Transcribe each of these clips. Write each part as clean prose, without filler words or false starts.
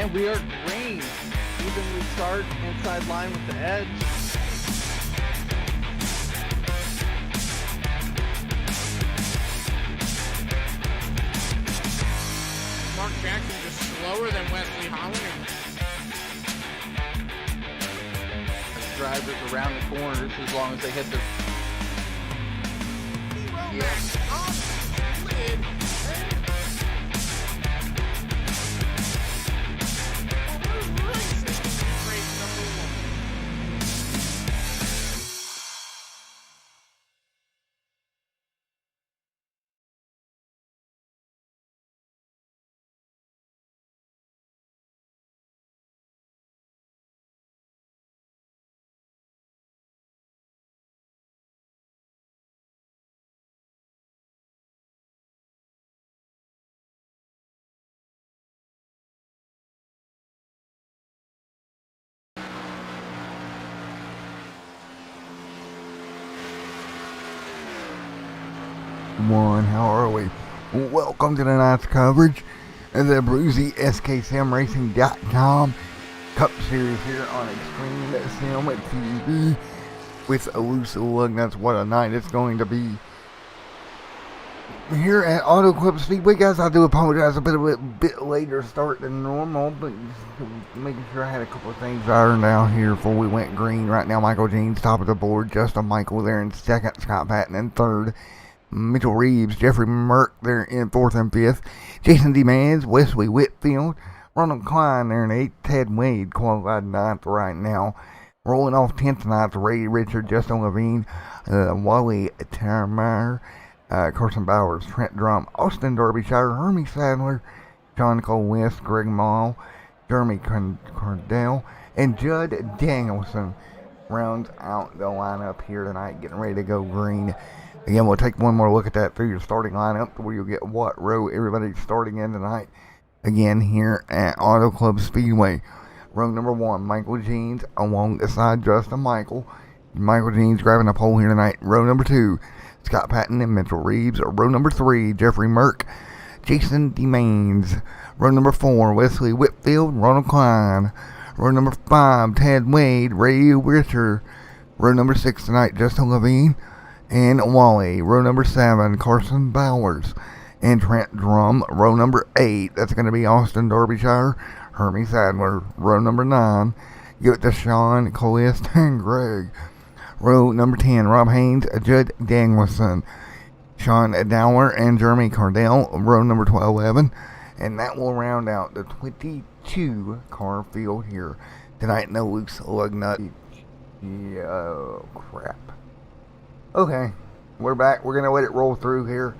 And we are green. Evenly start inside line with the edge. Mark Jackson just slower than Wesley Holland. Drivers around the corners as long as they hit the... Yes. Off lid. Race number 1. How are we? Welcome to tonight's coverage of the ABRUZZI SKSimRacing.com Cup Series here on Extreme Sim TV with elusive Lugnuts. What a night it's going to be here at Auto Club Speedway, guys. I do apologize, a bit later start than normal, but just making sure I had a couple of things ironed out here before we went green. Right now, Michael Jean's top of the board, Justin Michael there in second, Scott Patton in third, Mitchell Reeves, Jeffrey Merck there in fourth and fifth, Jason Demands, Wesley Whitfield, Ronald Klein there in eighth, Ted Wade qualified ninth right now. Rolling off 10th ninth, Ray Richard, Justin Levine, Wally Termeyer, Carson Bowers, Trent Drum, Austin Derbyshire, Hermie Sadler, John Cole West, Greg Mall, Jeremy Cardell, and Judd Danielson rounds out the lineup here tonight, getting ready to go green. Again, we'll take one more look at that through your starting lineup where you'll get what row everybody's starting in tonight. Again, here at Auto Club Speedway. Row number 1, Michael Jeans alongside Justin Michael. Michael Jeans grabbing the pole here tonight. Row number 2, Scott Patton and Mitchell Reeves. Row number 3, Jeffrey Merck, Jason Demains. Row number 4, Wesley Whitfield, Ronald Klein. Row number 5, Ted Wade, Ray Richard. Row number 6 tonight, Justin Levine and Wally. Row number 7, Carson Bowers and Trent Drum. Row number 8, that's going to be Austin Derbyshire, Hermie Sadler. Row number 9, give it to Sean Colist and Greg. Row number 10, Rob Haynes, Judd Danielson, Sean Dowler, and Jeremy Cardell. Row number 11, and that will round out the 22 car field here tonight. No loose lug nut. Oh, crap. Okay, we're back. We're going to let it roll through here.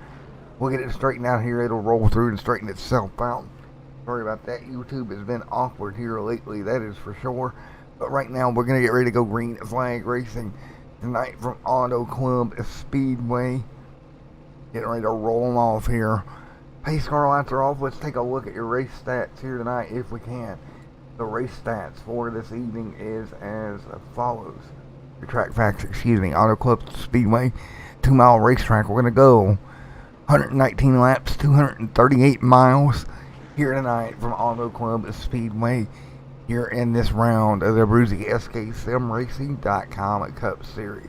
We'll get it straightened out here. It'll roll through and straighten itself out. Sorry about that. YouTube has been awkward here lately, that is for sure. But right now, we're going to get ready to go green flag racing tonight from Auto Club Speedway. Getting ready to roll them off here. Pace car lights are off. Let's take a look at your race stats here tonight if we can. The race stats for this evening is as follows. Your track facts, Auto Club Speedway, 2-mile racetrack. We're going to go 119 laps, 238 miles here tonight from Auto Club Speedway here in this round of the ABRUZZI SKSimRacing.com Cup Series.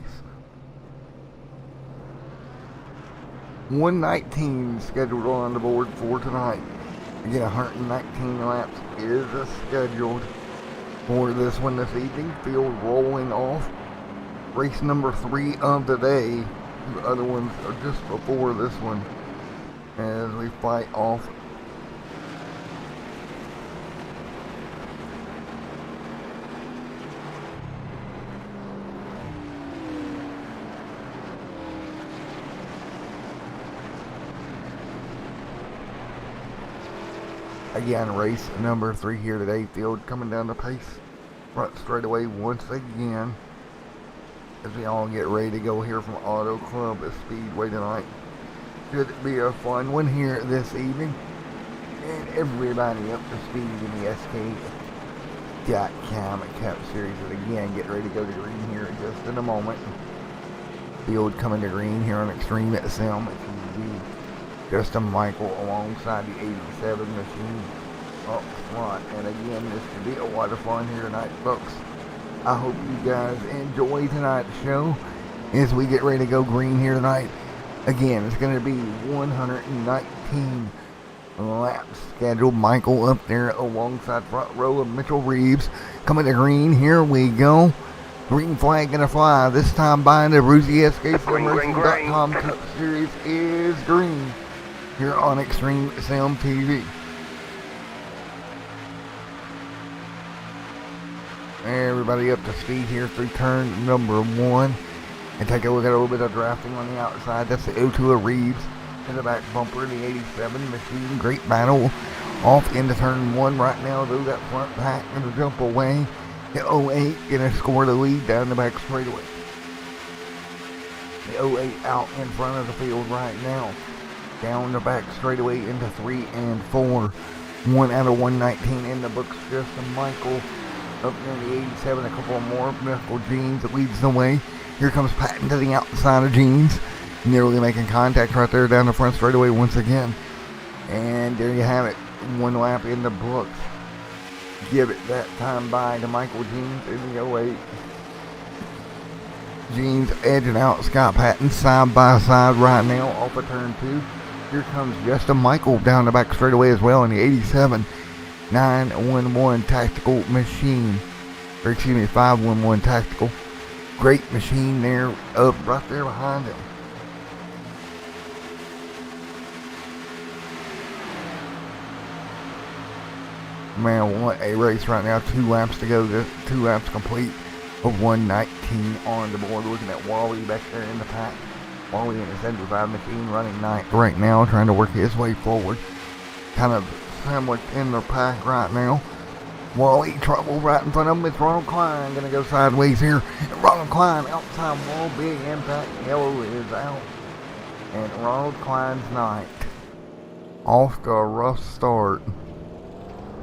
119 scheduled on the board for tonight. Again, 119 laps is scheduled for this one this evening. Field rolling off. Race number 3 of the day. The other ones are just before this one as we fight off. Again, race number 3 here today. Field coming down the pace front straightaway once again as we all get ready to go here from Auto Club Speedway tonight. Should be a fun one here this evening. And everybody up to speed in the SK.com Cup Series. And again, get ready to go to green here just in a moment. Field coming to green here on Extreme Sim TV. Justin Michael alongside the 87 machine. up front. And again, this should be a lot of fun here tonight, folks. I hope you guys enjoy tonight's show as we get ready to go green here tonight. Again, it's going to be 119 laps scheduled. Michael up there alongside front row of Mitchell Reeves. Coming to green, here we go. Green flag gonna fly. This time by the ABRUZZI SKSimRacing.com Cup Series is green here on Extreme Sim TV. Everybody up to speed here through turn number 1. And take a look at a little bit of drafting on the outside. That's the 02 of Reeves. In the back bumper, the 87 Machine. Great battle off into turn 1 right now, though. That front pack gonna jump away. The 08 gonna score the lead down the back straightaway. The 08 out in front of the field right now. Down the back straightaway into 3 and 4. 1 out of 119 in the books. Justin Michael up near the 87. A couple more. Michael Jeans leads the way. Here comes Patton to the outside of Jeans. Nearly making contact right there down the front straightaway once again. And there you have it. 1 lap in the books. Give it that time by to Michael Jeans in the 08. Jeans edging out Scott Patton side by side right now off of turn 2. Here comes Justin Michael down the back straightaway as well in the 87. 911 Tactical Machine. Or excuse me, 511 Tactical. Great machine there up right there behind him. Man, what a race right now. 2 laps to go. 2 laps complete of 119 on the board. Looking at Wally back there in the pack. Wally in the 75 machine running 9th right now, trying to work his way forward. Kind of sandwiched in the pack right now. Wally trouble right in front of him. It's Ronald Klein going to go sideways here. Ronald Klein outside wall. Big impact. Yellow is out. And Ronald Klein's 9th. Off to a rough start.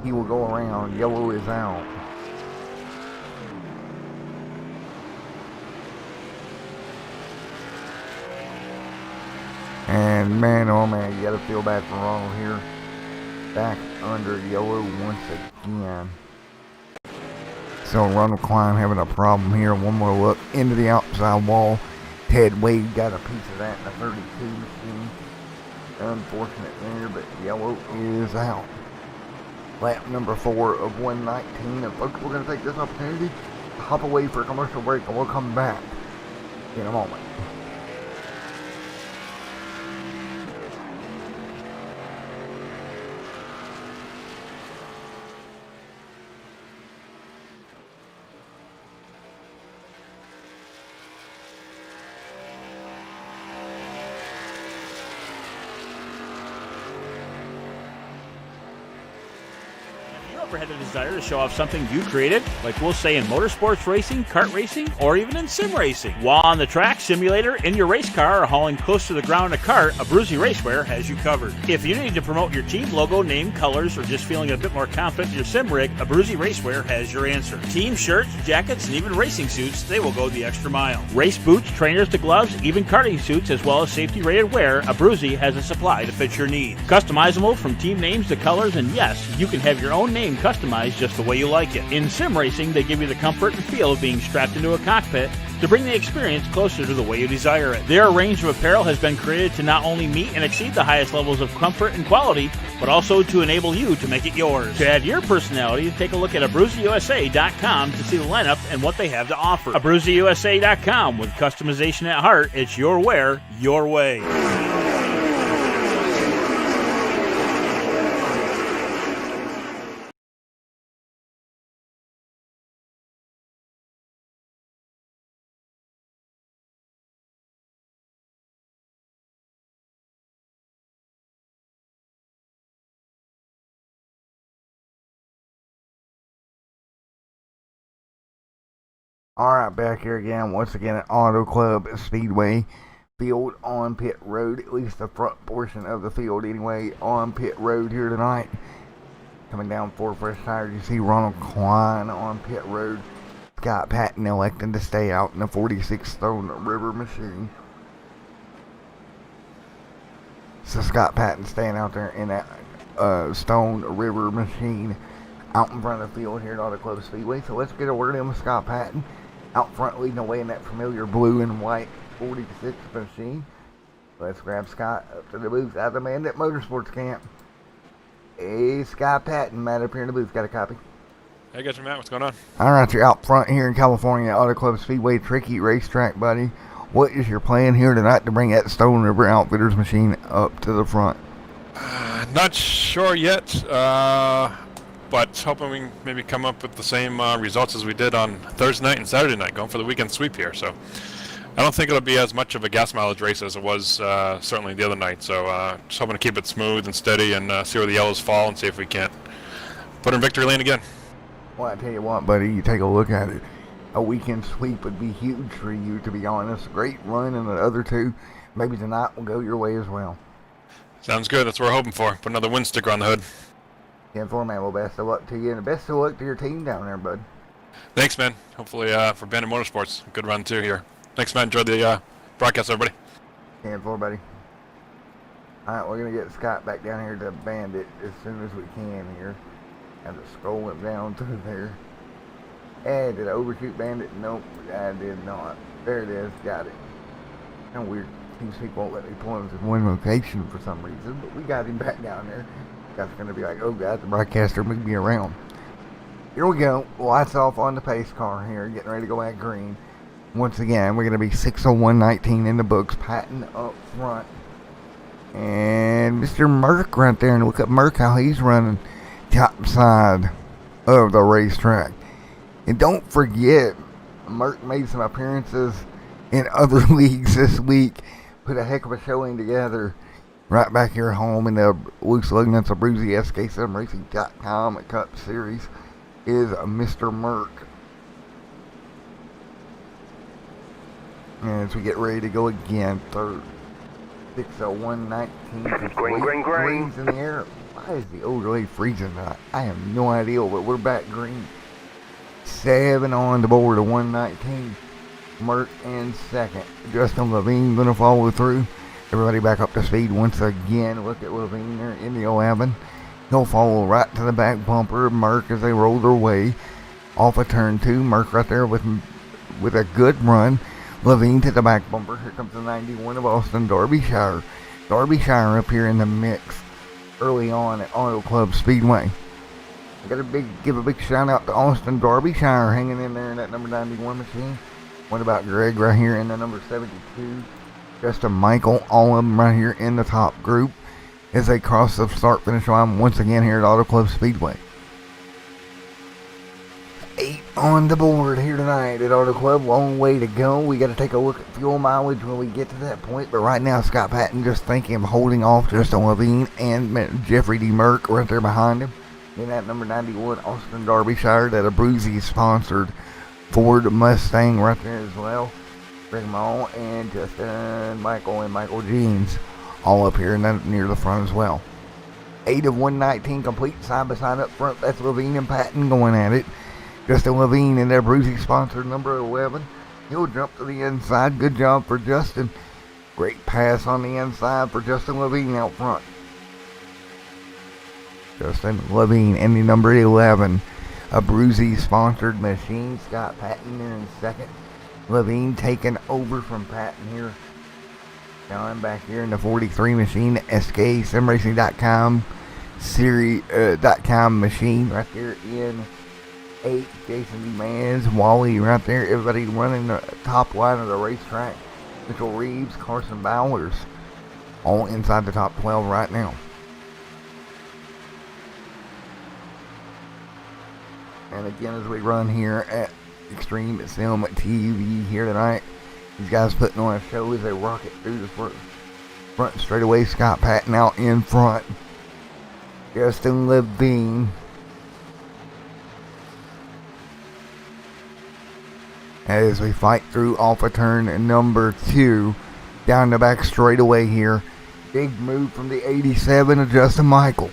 He will go around. Yellow is out. And man, oh man, you gotta feel bad for Ronald here. Back under yellow once again. So Ronald Klein having a problem here. One more look into the outside wall. Ted Wade got a piece of that in the 32 machine. Unfortunate there, but yellow is out. Lap number 4 of 119. And folks, we're going to take this opportunity to hop away for a commercial break, and we'll come back in a moment. Had a desire to show off something you created, like we'll say in motorsports racing, kart racing, or even in sim racing. While on the track, simulator, in your race car, or hauling close to the ground in a cart, ABRUZZI RACEWARE has you covered. If you need to promote your team logo, name, colors, or just feeling a bit more confident in your sim rig, ABRUZZI RACEWARE has your answer. Team shirts, jackets, and even racing suits, they will go the extra mile. Race boots, trainers to gloves, even karting suits, as well as safety-rated wear, ABRUZZI has a supply to fit your needs. Customizable from team names to colors, and yes, you can have your own name customized just the way you like it. In sim racing, they give you the comfort and feel of being strapped into a cockpit to bring the experience closer to the way you desire it. Their range of apparel has been created to not only meet and exceed the highest levels of comfort and quality, but also to enable you to make it yours. To add your personality, take a look at ABRUZZIUSA.com to see the lineup and what they have to offer. ABRUZZIUSA.com, with customization at heart, it's your wear, your way. Alright, back here again, once again at Auto Club Speedway. Field on pit road, at least the front portion of the field anyway, on pit road here tonight. Coming down 4 fresh tires, you see Ronald Klein on pit road. Scott Patton electing to stay out in the 46 Stone River machine. So Scott Patton staying out there in that Stone River machine out in front of the field here at Auto Club Speedway. So let's get a word in with Scott Patton out front leading away in that familiar blue and white 46 machine. Let's grab Scott up to the booth out of the Bandit Motorsports camp. Hey, Scott Patton, Matt up here in the booth. Got a copy? Hey, guys, Matt. What's going on? All right, you're out front here in California, Auto Club Speedway, tricky racetrack, buddy. What is your plan here tonight to bring that Stone River Outfitters machine up to the front? Not sure yet, but hoping we can maybe come up with the same results as we did on Thursday night and Saturday night, going for the weekend sweep here. So I don't think it'll be as much of a gas mileage race as it was certainly the other night. So just hoping to keep it smooth and steady and see where the yellows fall and see if we can't put in victory lane again. Well, I tell you what, buddy, you take a look at it. A weekend sweep would be huge for you, to be honest. Great run in the other two. Maybe tonight will go your way as well. Sounds good. That's what we're hoping for. Put another win sticker on the hood. 10-4, man. Well, best of luck to you, and best of luck to your team down there, bud. Thanks, man. Hopefully for Bandit Motorsports, good run too here. Thanks, man. Enjoy the broadcast, everybody. 10-4, buddy. All right, we're going to get Scott back down here to Bandit as soon as we can here. Have to scroll him down through there. Hey, did I overshoot Bandit? Nope, I did not. There it is. Got it. Kind of weird. These people won't let me pull him to one location for some reason, but we got him back down there. Scott's going to be like, oh, God, the broadcaster moved me around. Here we go. Lights off on the pace car here, getting ready to go at green. Once again, we're going to be 6:01:19 in the books. Patton up front. And Mr. Merck right there. And look at Merck, how he's running top side of the racetrack. And don't forget, Merck made some appearances in other leagues this week. Put a heck of a showing together right back here at home in the Loose Lugnuts ABRUZZI SK7Racing.com Cup Series is Mr. Merck. And as we get ready to go again, third, 6:01:19. Green's in the air. Why is the old lady freezing tonight? I have no idea, but we're back green. 7 on the board of 119. Merck in second. Justin Levine going to follow through. Everybody back up to speed once again. Look at Levine there in the 11. He'll follow right to the back bumper of Merck as they roll their way off of turn 2. Merck right there with a good run. Levine to the back bumper. Here comes the 91 of Austin Derbyshire. Derbyshire up here in the mix early on at Auto Club Speedway. I got to give a big shout out to Austin Derbyshire hanging in there in that number 91 machine. What about Greg right here in the number 72? Justin Michael, all of them right here in the top group as they cross the start finish line once again here at Auto Club Speedway. 8 on the board here tonight at Auto Club. Long way to go. We got to take a look at fuel mileage when we get to that point. But right now, Scott Patton just thinking of holding off Justin Levine and Jeffrey D. Merck right there behind him. In that number 91, Austin Derbyshire, that ABRUZZI sponsored Ford Mustang right there as well. Bring them all, and Justin Michael and Michael Jeans all up here and near the front as well. 8 of 119 complete side by side up front. That's Levine and Patton going at it. Justin Levine in their ABRUZZI sponsored number 11. He'll jump to the inside. Good job for Justin. Great pass on the inside for Justin Levine out front. Justin Levine in the number 11. ABRUZZI sponsored machine. Scott Patton there in second. Levine taking over from Patton here. Now I'm back here in the 43 machine. SK7Racing.com Series.com machine right there in 8. Jason D. Mans, Wally right there. Everybody running the top line of the racetrack. Mitchell Reeves, Carson Bowers, all inside the top 12 right now. And again, as we run here at Extreme Sim TV here tonight, these guys putting on a show as they rocket through the front straightaway. Scott Patton out in front. Justin Levine. As we fight through off of turn number 2, down the back straightaway here. Big move from the 87 of Justin Michael.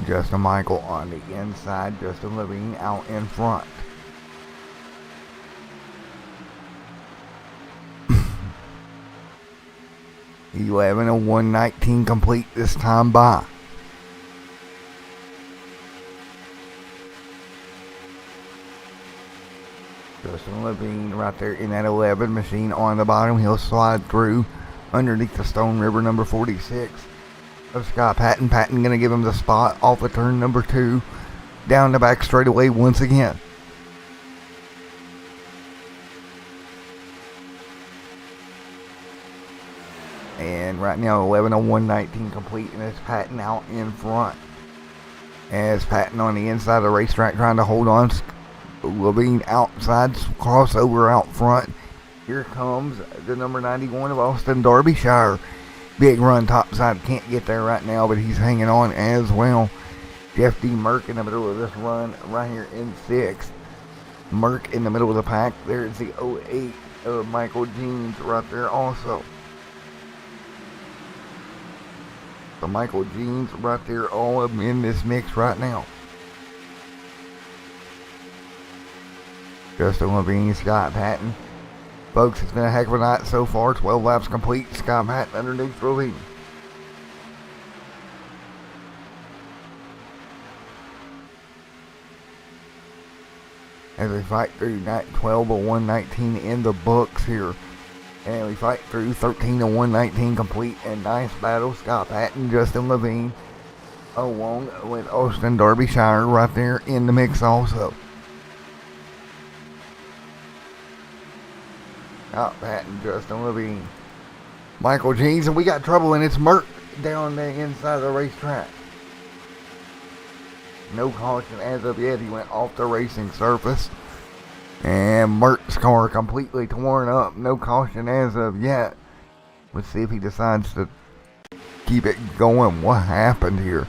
Justin Michael on the inside. Justin Levine out in front. 11:01:19 complete this time by. Justin Levine right there in that 11 machine on the bottom. He'll slide through underneath the Stone River number 46 of Scott Patton. Patton going to give him the spot off of turn number 2 down the back straightaway once again. And right now 11:01:19 complete, and it's Patton out in front. As Patton on the inside of the racetrack trying to hold on. Levine outside, crossover out front. Here comes the number 91 of Austin, Derbyshire. Big run topside, can't get there right now, but he's hanging on as well. Jeff D. Merck in the middle of this run right here in 6th. Merck in the middle of the pack. There's the 08 of Michael Jeans right there also. So Michael Jeans right there, all of them in this mix right now. Justin Levine, Scott Patton. Folks, it's been a heck of a night so far. 12 laps complete. Scott Patton underneath Levine. As we fight through 12:01:19 in the books here. And we fight through 13:01:19 complete. And nice battle. Scott Patton, Justin Levine, along with Austin Derbyshire right there in the mix also. Scott Patton, Justin Levine, Michael Jeans, and we got trouble, and it's Merck down the inside of the racetrack. No caution as of yet. He went off the racing surface. And Merck's car completely torn up. No caution as of yet. Let's see if he decides to keep it going. What happened here?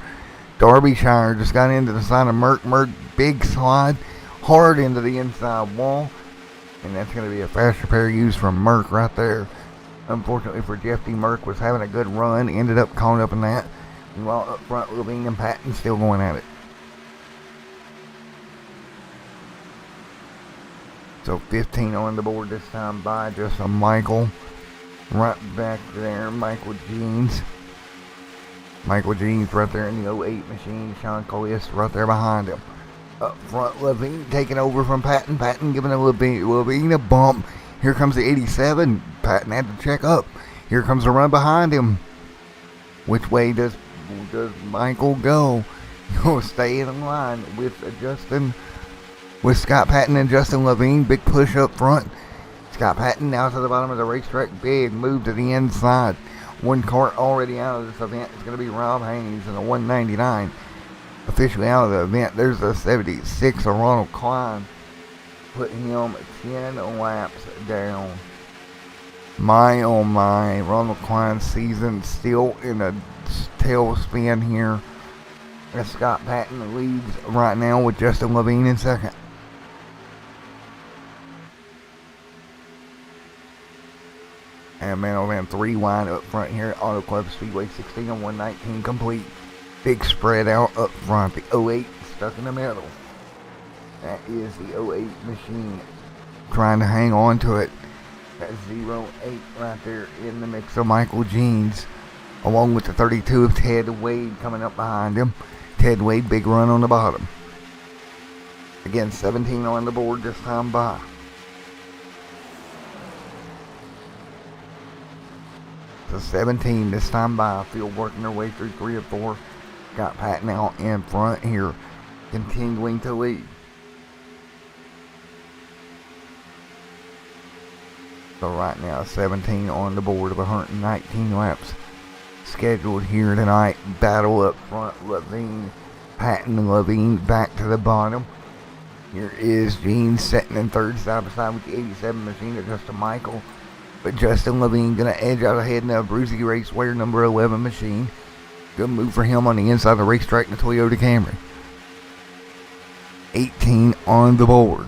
Derbyshire just got into the side of Merck. Merck, big slide, hard into the inside wall. And that's going to be a fast repair used from Merck right there. Unfortunately for Jeff D. Merck, was having a good run. Ended up caught up in that. While up front, Levine and Patton still going at it. So 15 on the board this time by just a Michael. Right back there, Michael Jeans. Michael Jeans right there in the 08 machine. Sean Collius right there behind him. Up front, Levine taking over from Patton. Patton giving a Levine a bump. Here comes the 87. Patton had to check up. Here comes the run behind him. Which way does Michael go? He'll stay in line with Justin. With Scott Patton and Justin Levine. Big push up front. Scott Patton now to the bottom of the racetrack. Big move to the inside. One car already out of this event. It's going to be Rob Haynes in the 199. Officially out of the event. There's the 76 of Ronald Klein. Put him 10 laps down. My oh my. Ronald Klein's season still in a tailspin here. As Scott Patton leads right now with Justin Levine in second. And man, 3 wide up front here at Auto Club Speedway, 16 and 119 complete. Big spread out up front. The 08 stuck in the middle. That is the 08 machine trying to hang on to it. That 08 right there in the mix of Michael Jeans, along with the 32 of Ted Wade coming up behind him. Ted Wade, big run on the bottom. Again, 17 on the board this time by. So 17 this time by. Field working their way through 3 of 4. Got Patton out in front here, continuing to lead. So right now, 17 on the board of 119 laps scheduled here tonight. Battle up front, Levine, Patton and Levine back to the bottom. Here is Jeans sitting in third side by side with the 87 machine of Justin Michael. But Justin Levine going to edge out ahead in the ABRUZZI RACEWARE number 11 machine. Good move for him on the inside of the racetrack in the Toyota Camry. 18 on the board.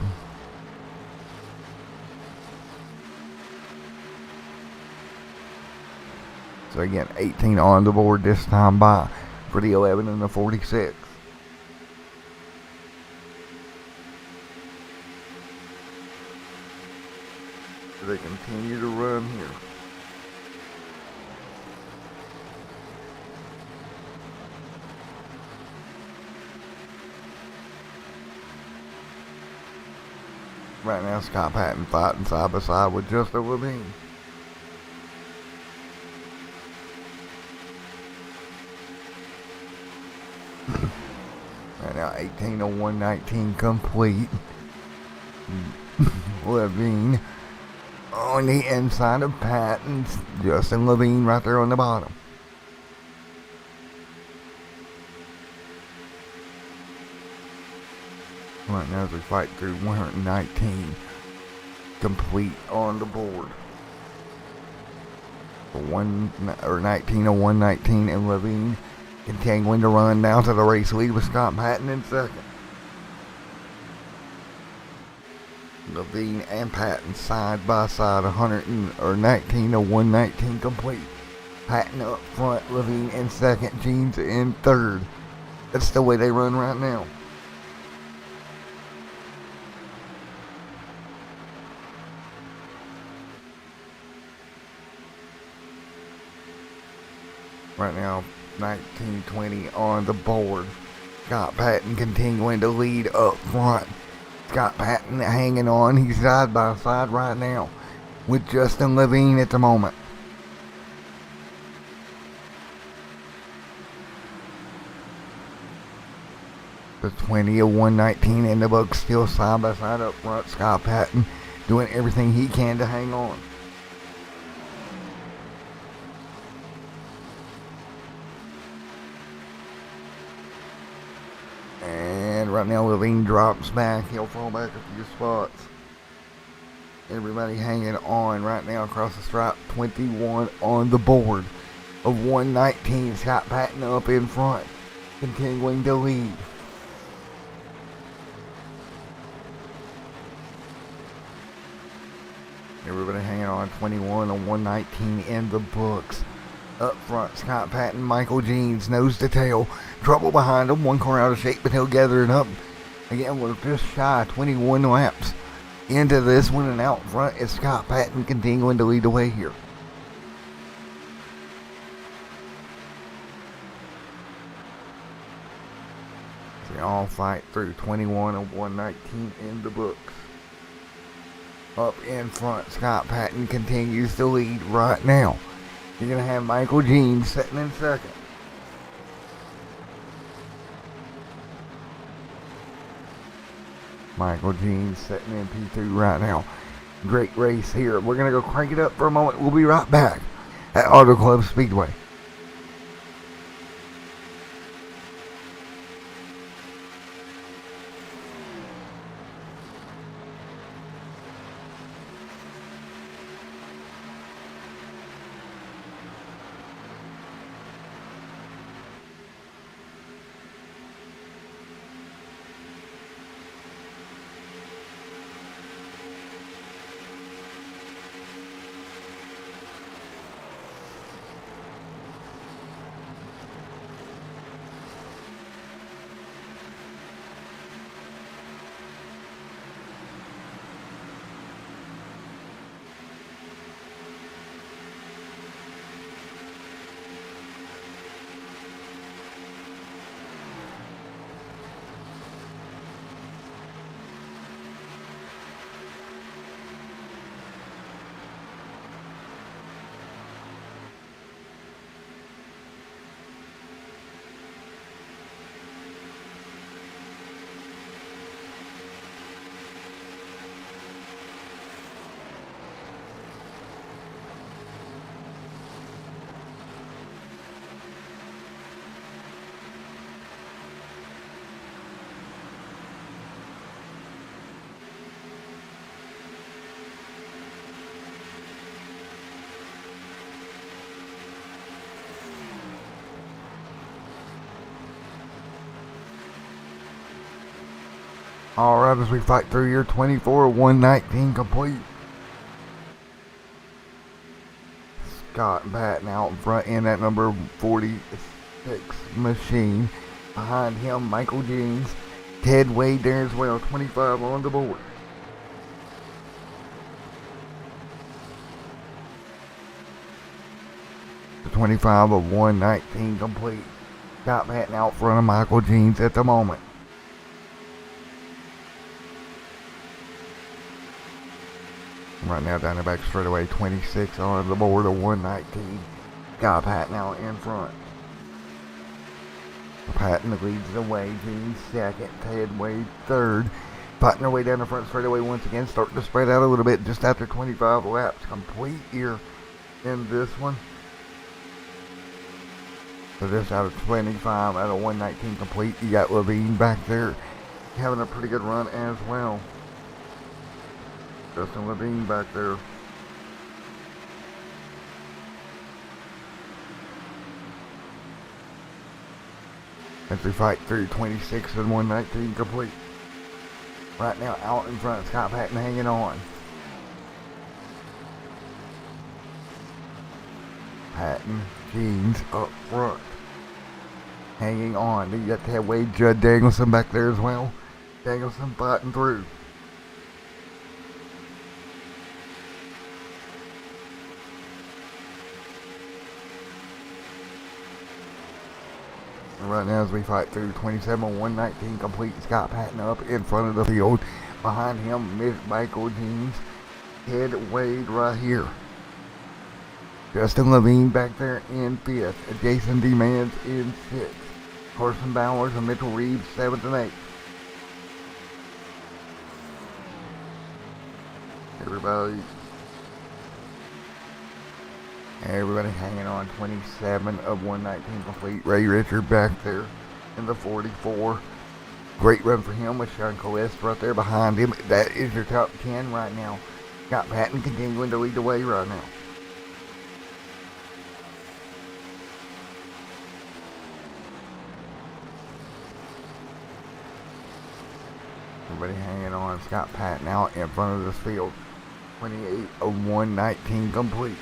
So again, 18 on the board this time by for the 11 and the 46. They continue to run here. Right now, Scott Patton fighting side by side with Justin Levine. Right now, 18:01:19 complete. Levine on the inside of Patton. Justin Levine right there on the bottom. Right now as we fight through 119 complete on the board. For 19:01:19 and Levine continuing to run down to the race lead with Scott Patton in second. Levine and Patton side by side, 19:01:19 complete. Patton up front, Levine in second, Jeans in third. That's the way they run right now. Right now, 19:20 on the board. Scott Patton continuing to lead up front. Scott Patton hanging on. He's side by side right now with Justin Levine at the moment. The 20:01:19 in the book, still side by side up front. Scott Patton doing everything he can to hang on. And right now Levine drops back. He'll fall back a few spots. Everybody hanging on right now across the stripe. 21 on the board of 119. Scott Patton up in front, continuing to lead. Everybody hanging on. 21 on 119 in the books. Up front, Scott Patton, Michael Jeans, nose to tail. Trouble behind him. One car out of shape, but he'll gather it up. Again, we're just shy of 21 laps into this one, and out front is Scott Patton continuing to lead the way here. They all fight through. 21 and 119 in the books. Up in front, Scott Patton continues to lead right now. You're going to have Michael Jeans sitting in second. Michael Jeans sitting in P2 right now. Great race here. We're going to go crank it up for a moment. We'll be right back at Auto Club Speedway. Alright, as we fight through year 24, 119 complete. Scott Patton out in front in that number 46 machine. Behind him, Michael Jeans. Ted Wade there as well, 25 on the board. The 25 of 119 complete. Scott Patton out front of Michael Jeans at the moment. Right now down the back straightaway, 26 on the board of 119. Got Patton out in front. Patton leads the way, Gene second, Ted Wade third. Fighting their way down the front straightaway once again, starting to spread out a little bit just after 25 laps. Complete here in this one. So just out of 25, out of 119 complete, you got Levine back there having a pretty good run as well. Justin Levine back there. As we fight through 26 and 119 complete. Right now out in front, Scott Patton hanging on. Patton, Jeans up front. Hanging on. You got to have Wade Judd Danielson back there as well. Danielson fighting through. Right now as we fight through 27, 119 complete, Scott Patton up in front of the field. Behind him, Michael Jeans. Ted Wade right here. Justin Levine back there in 5th. Jason Demands in 6th. Carson Bowers and Mitchell Reeves 7th and 8th. Everybody hanging on. 27 of 119 complete. Ray Richard back there in the 44. Great run for him with Sean Colest right there behind him. That is your top 10 right now. Got Patton continuing to lead the way right now. Everybody hanging on. Scott Patton out in front of this field. 28 of 119 complete.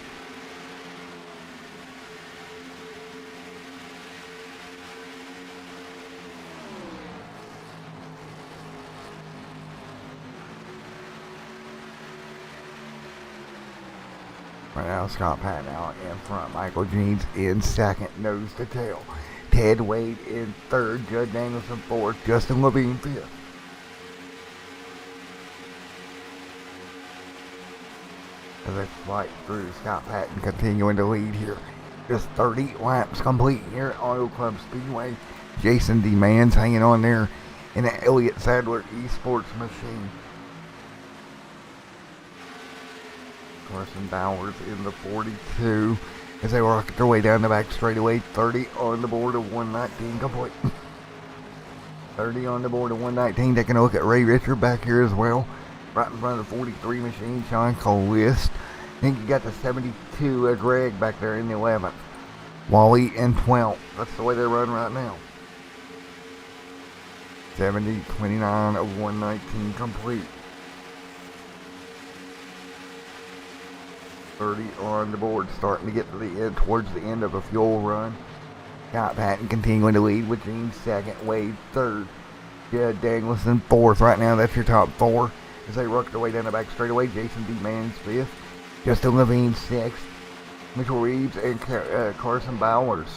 Right now, Scott Patton out in front. Michael Jeans in second, nose to tail. Ted Wade in third. Judd Danielson fourth. Justin Levine fifth. As they fight through, Scott Patton continuing to lead here. Just 30 laps complete here at Auto Club Speedway. Jason Demands hanging on there in an Elliott Sadler Esports machine. Carson Bowers in the 42 as they rocket their way down the back straightaway. 30 on the board of 119 complete. 30 on the board of 119. Taking a look at Ray Richard back here as well. Right in front of the 43 machine, Sean Colist. I think you got the 72 Greg back there in the 11th. Wally in 12th. That's the way they run right now. 70, 29 of 119 complete. 30 on the board, starting to get to the end, towards the end of a fuel run. Scott Patton continuing to lead with Gene second, Wade third, Judd Danielson fourth. Right now, that's your top four. As they rock their way down the back straightaway, Jason Demands fifth, Justin Levine sixth, Mitchell Reeves and Carson Bowers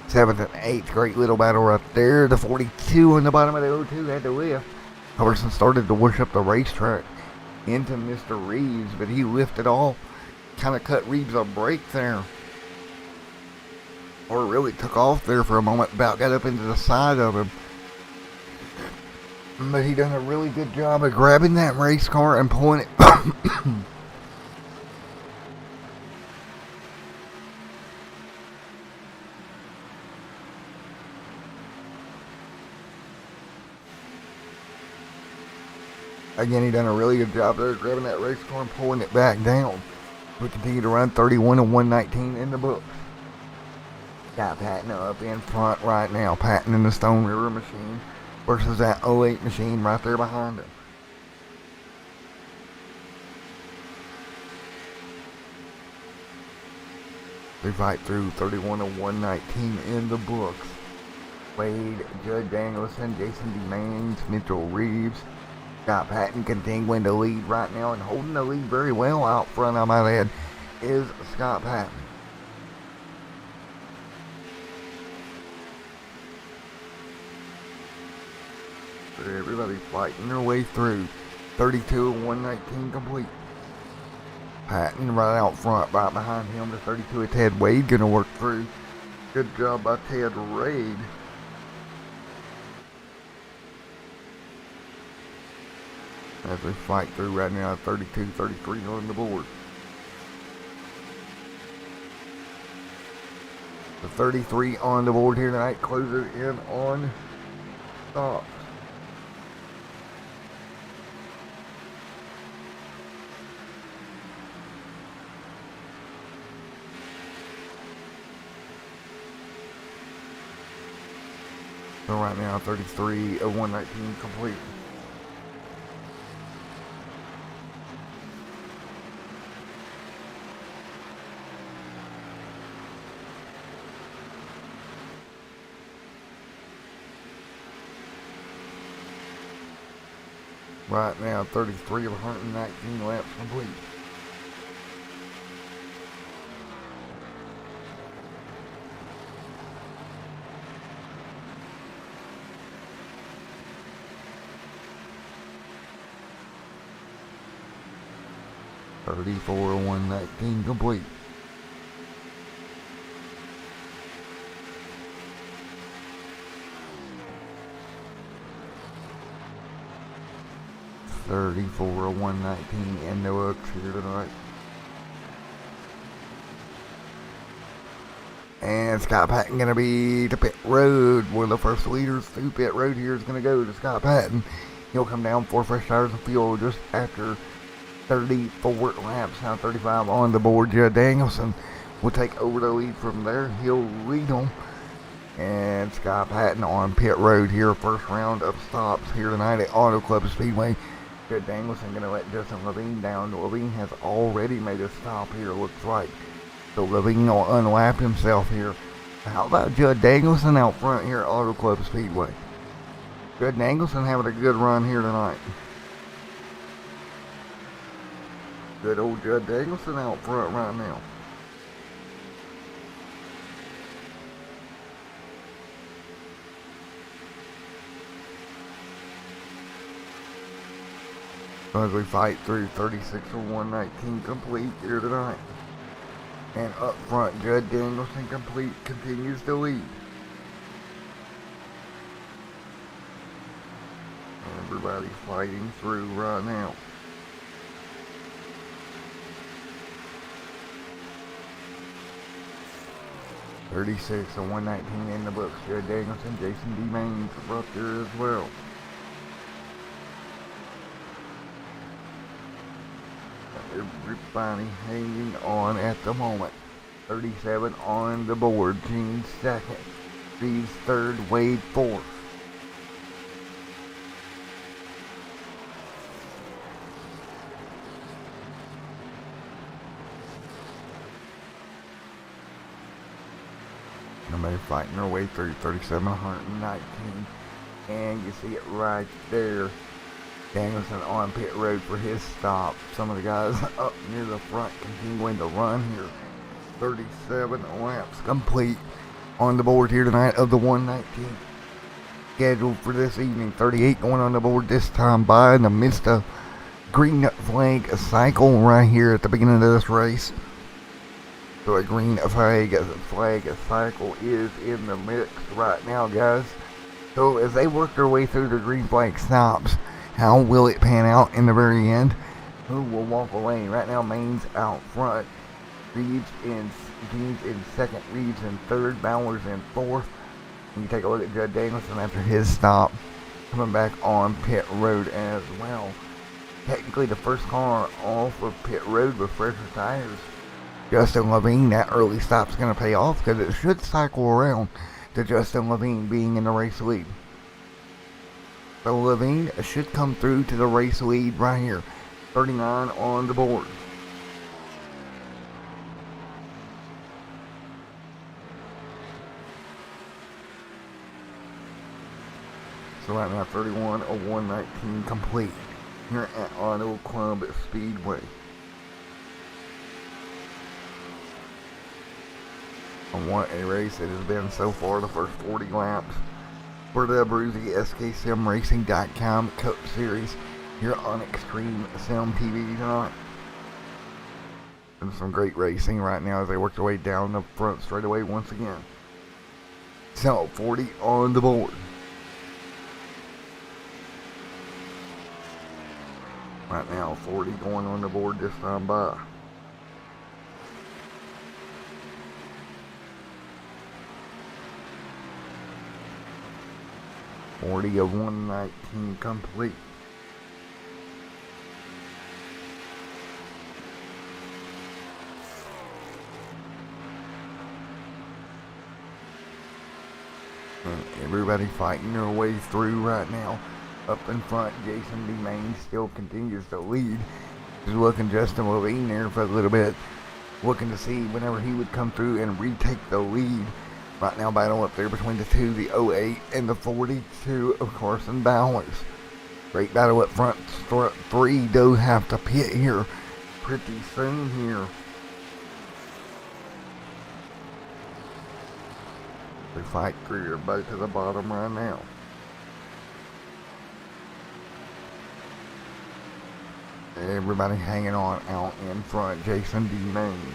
7th and 8th. Great little battle right there. The 42 on the bottom of the 02 had to lift. Carson started to work up the racetrack into Mr. Reeves, but he lifted off. Kind of cut Reeves a break there. Or really took off there for a moment. About got up into the side of him. But he done a really good job of grabbing that race car and pulling it. Again, he done a really good job there grabbing that race car and pulling it back down. We continue to run 31 and 119 in the books. Got Patton up in front right now. Patton in the Stone River machine versus that 08 machine right there behind him. They fight through 31 and 119 in the books. Wade, Judd Danielson, Jason Demands, Mitchell Reeves. Scott Patton continuing to lead right now and holding the lead very well out front, I might add, is Scott Patton. Everybody fighting their way through. 32 and 119 complete. Patton right out front, right behind him, the 32 of Ted Wade gonna work through. Good job by Ted Wade. As we fight through right now, 32, 33 on the board. The 33 on the board here tonight, closes in on stops. So right now, 33 of 119 complete. Right now, 33 of 119 laps complete. $34 of 119 complete. $34 of 119 in the books here tonight. And Scott Patton gonna be to pit road. One of the first leaders through pit road here is gonna go to Scott Patton. He'll come down for fresh tires and fuel just after 34 laps. Now 35 on the board. Judd Danielson will take over the lead from there. He'll lead them. And Scott Patton on pit road here. First round of stops here tonight at Auto Club Speedway. Judd Danielson going to let Justin Levine down. Levine has already made a stop here, looks like. So Levine will unlap himself here. How about Judd Danielson out front here at Auto Club Speedway? Judd Danielson having a good run here tonight. Good old Judd Danielson out front right now. As we fight through 36 of 119 complete here tonight. And up front, Judd Danielson complete continues to lead. Everybody fighting through right now. $36 of 119 in the books. Judd Danielson, Jason D. Maines up there as well. Everybody hanging on at the moment. 37 on the board. Gene second. Reed's third. Wade fourth. Nobody fighting their way through 3719. And you see it right there. Danielson on pit road for his stop. Some of the guys up near the front continuing to run here. 37 laps complete on the board here tonight of the 119. Scheduled for this evening. 38 going on the board this time by in the midst of green flag cycle right here at the beginning of this race. So a green flag cycle is in the mix right now, guys. So as they work their way through the green flag stops, how will it pan out in the very end? Who will walk away? Right now, Maine's out front. Reed's in second. Reed's in third. Bowers in fourth. And you take a look at Judd Danielson after his stop, coming back on pit road as well. Technically, the first car off of pit road with fresher tires. Justin Levine, that early stop's going to pay off because it should cycle around to Justin Levine being in the race lead. So Levine should come through to the race lead right here. 39 on the board. So right now 31 of 119 complete here at Auto Club Speedway. And what a race it has been so far, the first 40 laps for the ABRUZZI SKSimRacing.com Cup Series here on Extreme Sim TV tonight. And some great racing right now as they work their way down the front straightaway once again. So 40 on the board. Right now 40 going on the board this time by. Forty of 119 complete. And everybody fighting their way through right now. Up in front, Jason D. Main still continues to lead. He's looking Justin Levine there for a little bit. Looking to see whenever he would come through and retake the lead. Right now, battle up there between the two, the 08 and the 42 of Carson Bowers. Great battle up front. Three do have to pit here pretty soon here. They fight through everybody to the bottom right now. Everybody hanging on out in front. Jason D. Mains.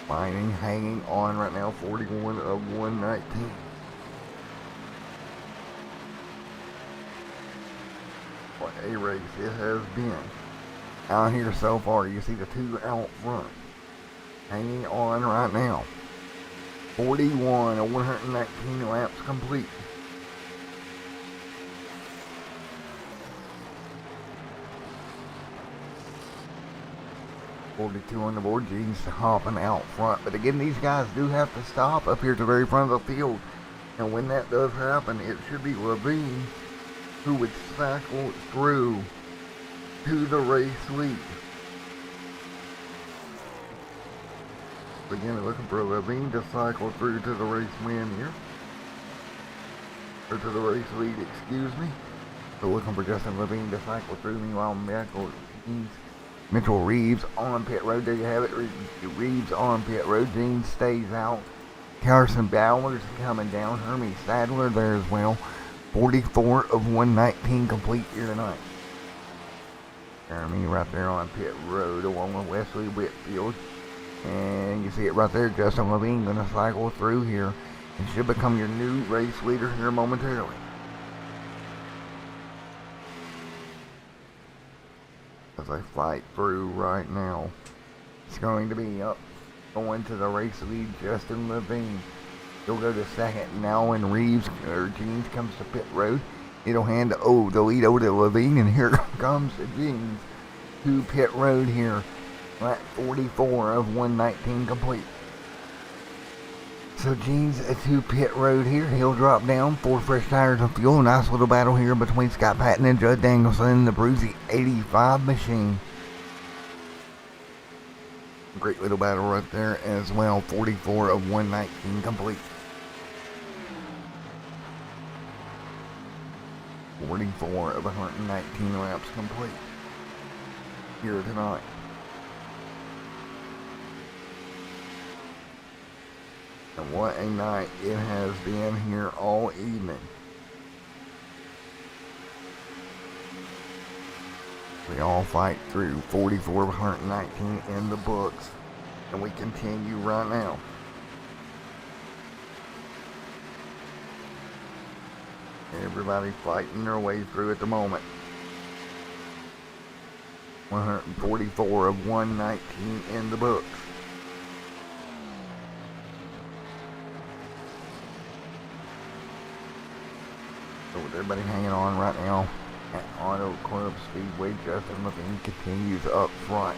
Fighting, hanging on right now, 41 of 119. What a race it has been. Out here so far, you see the two out front. Hanging on right now. 41 of 119 laps complete. .42 on the board. Gene's hopping out front, but again, these guys do have to stop up here to the very front of the field, and when that does happen, it should be Levine who would cycle through to the race lead. Again, looking for Levine to cycle through to the race win here, or to the race lead, excuse me. So looking for Justin Levine to cycle through. Meanwhile, Mitchell Reeves on pit road. There you have it. Reeves on pit road. Gene stays out. Carson Bowers coming down. Hermie Sadler there as well. 44 of 119 complete here tonight. Hermie right there on pit road along with Wesley Whitfield. And you see it right there. Justin Levine going to cycle through here and should become your new race leader here momentarily. As I fight through right now. It's going to be up, going to the race lead, Justin Levine. He'll go to second now when Reeves or Jeans comes to pit road. It'll hand the lead over to Levine, and here comes Jeans to pit road here. Lap 44 of 119 complete. So Jeans to pit road here. He'll drop down 4 fresh tires of fuel. Nice little battle here between Scott Patton and Judd Danielson, the ABRUZZI 85 machine. Great little battle right there as well. 44 of 119 complete. 44 of 119 laps complete here tonight. And what a night it has been here all evening. We all fight through 44 of 119 in the books. And we continue right now. Everybody fighting their way through at the moment. 144 of 119 in the books. So with everybody hanging on right now at Auto Club Speedway, Justin Levine continues up front.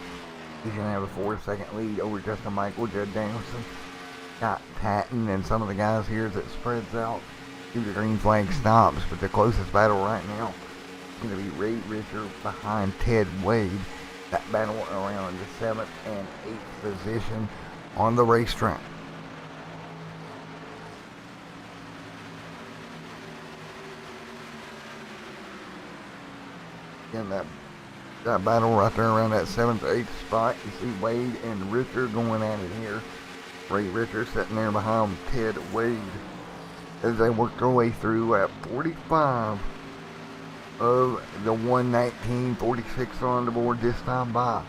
He's going to have a 4-second lead over Justin Michael, Judd Danielson, Scott Patton, and some of the guys here as it spreads out through the green flag stops. But the closest battle right now is going to be Ray Richard behind Ted Wade. That battle around the 7th and 8th position on the racetrack. In that battle right there around that 7th, 8th spot, you see Wade and Richard going at it here. Ray Richard sitting there behind Ted Wade as they work their way through at 45 of the 119.46 on the board this time by.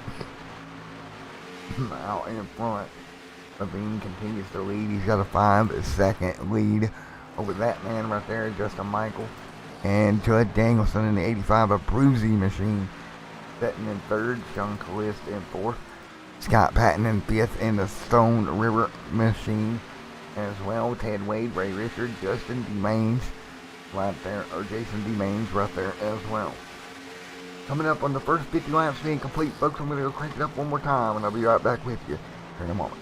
Out in front, Levine continues to lead. He's got a 5-second lead over that man right there, Justin Michael. And Judd Danielson in the 85 ABRUZZI machine. Setting in third, Sean Callist in fourth. Scott Patton in fifth in the Stone River machine as well. Ted Wade, Ray Richard, Justin DeMains right there, or Jason DeMains right there as well. Coming up on the first 50 laps being complete, folks, I'm going to go crank it up one more time, and I'll be right back with you in a moment.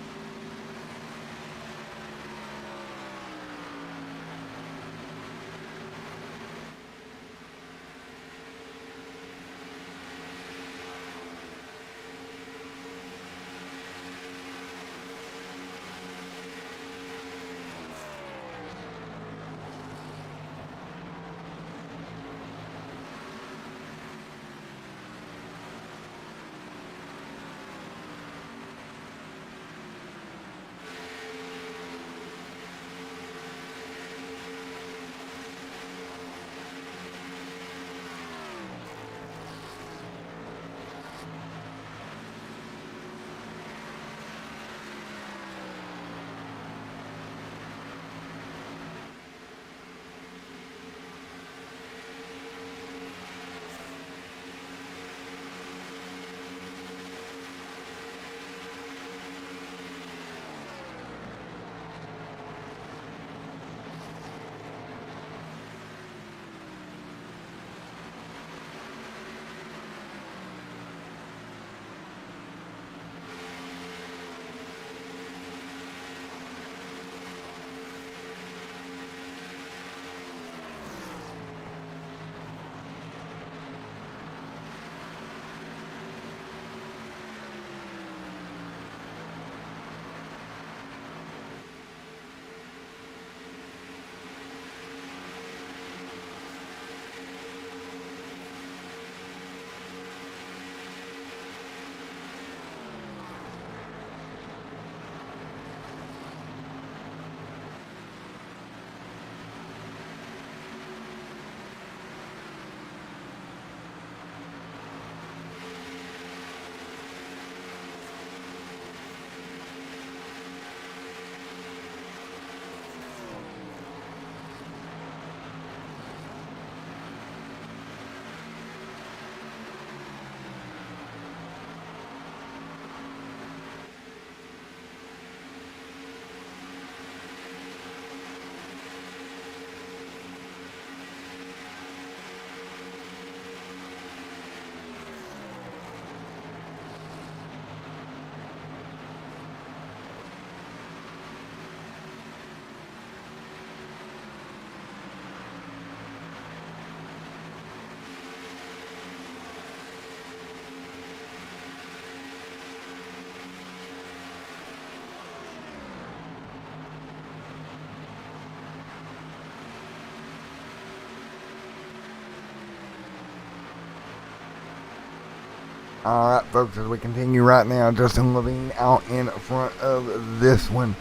Alright, folks, as we continue right now, Justin Levine out in front of this one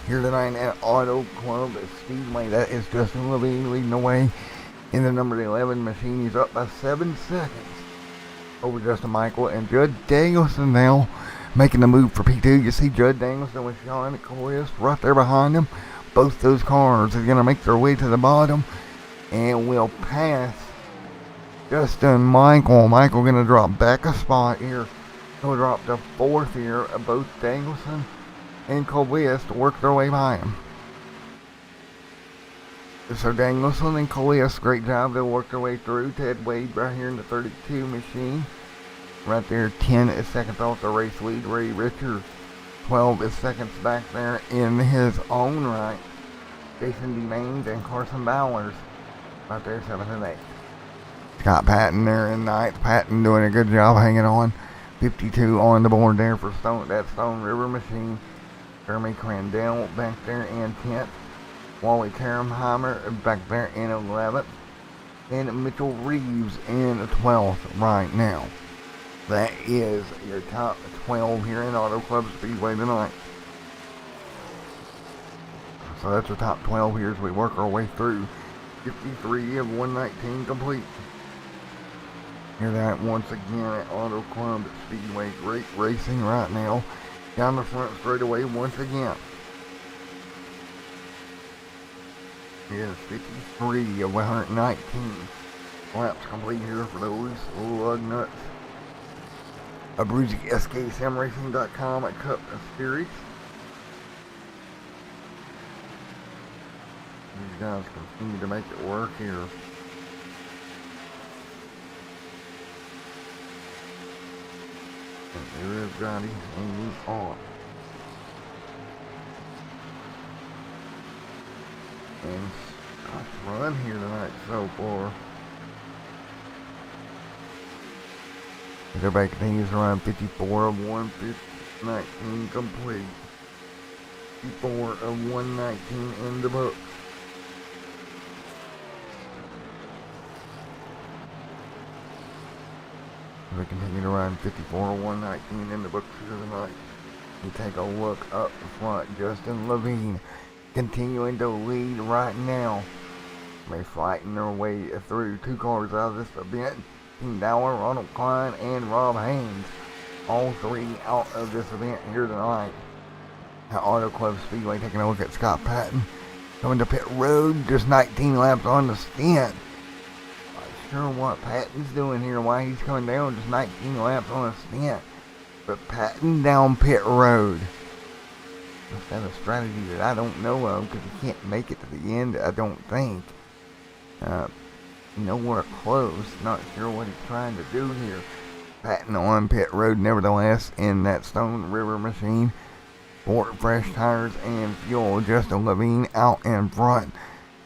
here tonight at Auto Club Speedway. That is Justin Levine leading the way in the number 11 machine. He's up by 7 seconds over Justin Michael, and Judd Danielson now making the move for P2. You see Judd Danielson with Sean Callist right there behind him. Both those cars are going to make their way to the bottom and will pass Justin Michael. Michael going to drop back a spot here. He'll drop to fourth here. Both Danielson and Callist work their way by him. So Danielson and Callist, great job. They'll work their way through. Ted Wade right here in the 32 machine. Right there, 10 seconds off the race lead. Ray Richards, 12 seconds back there in his own right. Jason DeMains and Carson Bowers right there, 7th and 8th. Scott Patton there in 9th. Patton doing a good job hanging on. 52 on the board there for that Stone River machine. Jeremy Crandell back there in 10th. Wally Karamheimer back there in 11th. And Mitchell Reeves in 12th right now. That is your top 12 here in Auto Club Speedway tonight. So that's the top 12 here as we work our way through 53 of 119 complete. Hear that once again at Auto Club at Speedway. Great racing right now. Down the front straightaway once again. Is 53 of 119 laps complete here for those Lugnuts. ABRUZZI SKSimRacing.com at Cup Series. These guys continue to make it work here. And there is Johnny hanging on. And nice run here tonight so far. Everybody continues to run 54 of 119 complete. 54 of 119 in the book. We continue to run 54 of 119 in the books here tonight. We take a look up front. Justin Levine continuing to lead right now. They're fighting their way through 2 cars out of this event. Team Dower, Ronald Klein, and Rob Haynes. All 3 out of this event here tonight. At Auto Club Speedway, taking a look at Scott Patton. Coming to pit road, just 19 laps on the stint. Not sure what Patton's doing here, why he's coming down just 19 laps on a stint. But Patton down pit road. Must have a strategy that I don't know of, because he can't make it to the end, I don't think. Nowhere close. Not sure what he's trying to do here. Patton on pit road, nevertheless, in that Stone River machine. 4 fresh tires and fuel. Justin Levine out in front.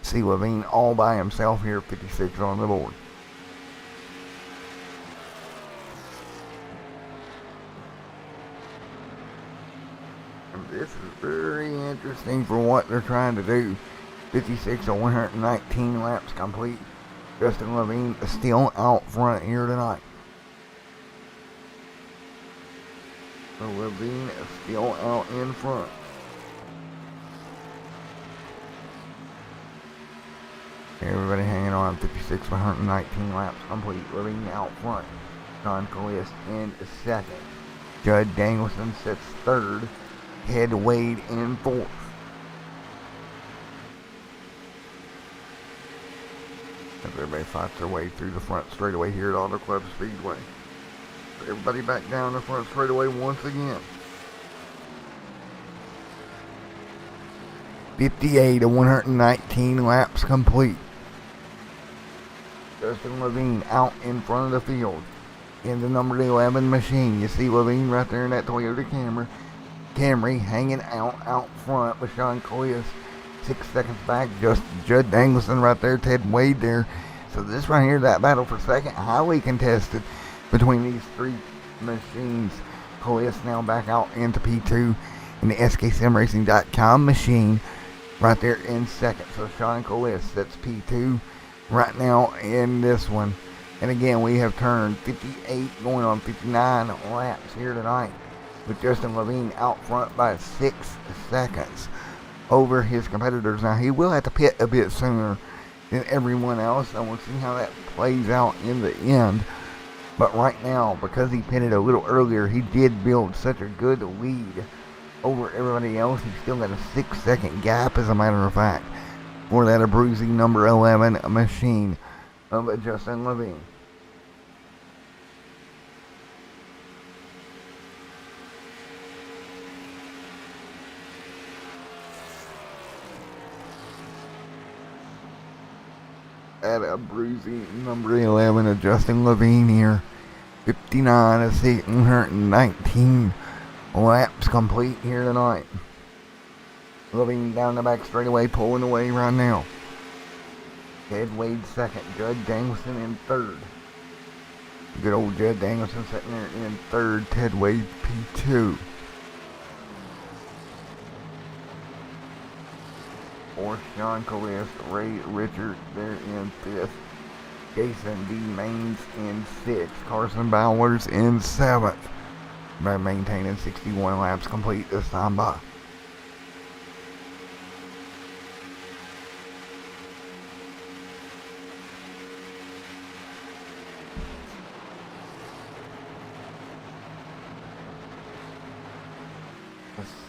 See Levine all by himself here, 56 on the board. And this is very interesting for what they're trying to do. 56 of 119 laps complete. Justin Levine is still out front here tonight. So Levine is still out in front. Everybody hanging on. 56 119 laps complete. Levine out front. Sean Callis in second. Judd Danielson sits third. Ted Wade in fourth. As everybody fights their way through the front straightaway here at Auto Club Speedway. Everybody back down the front straightaway once again. 58 of 119 laps complete. Justin Levine out in front of the field. In the number 11 machine. You see Levine right there in that Toyota Camry hanging out front with Sean Callis. 6 seconds back, just Judd Danielson right there, Ted Wade there. So this right here, that battle for second, highly contested between these 3 machines. Callis now back out into P2 in the SKSimRacing.com machine right there in second. So Sean Callis, that's P2 right now in this one. And again, we have turned 58 going on 59 laps here tonight with Justin Levine out front by 6 seconds over his competitors. Now he will have to pit a bit sooner than everyone else, and we'll see how that plays out in the end. But right now, because he pitted a little earlier, he did build such a good lead over everybody else. He's still got a 6-second gap, as a matter of fact, for that ABRUZZI number 11 machine of Justin Levine. At ABRUZZI number 11 of Justin Levine here. 59 of 119 laps complete here tonight. Levine down the back straightaway, pulling away right now. Ted Wade second, Judd Danielson in third. Good old Judd Danielson sitting there in third, Ted Wade P2. Or Sean Callis, Ray Richard there in fifth. Jason D. Maines in sixth. Carson Bowers in seventh. By maintaining 61 laps complete this time by.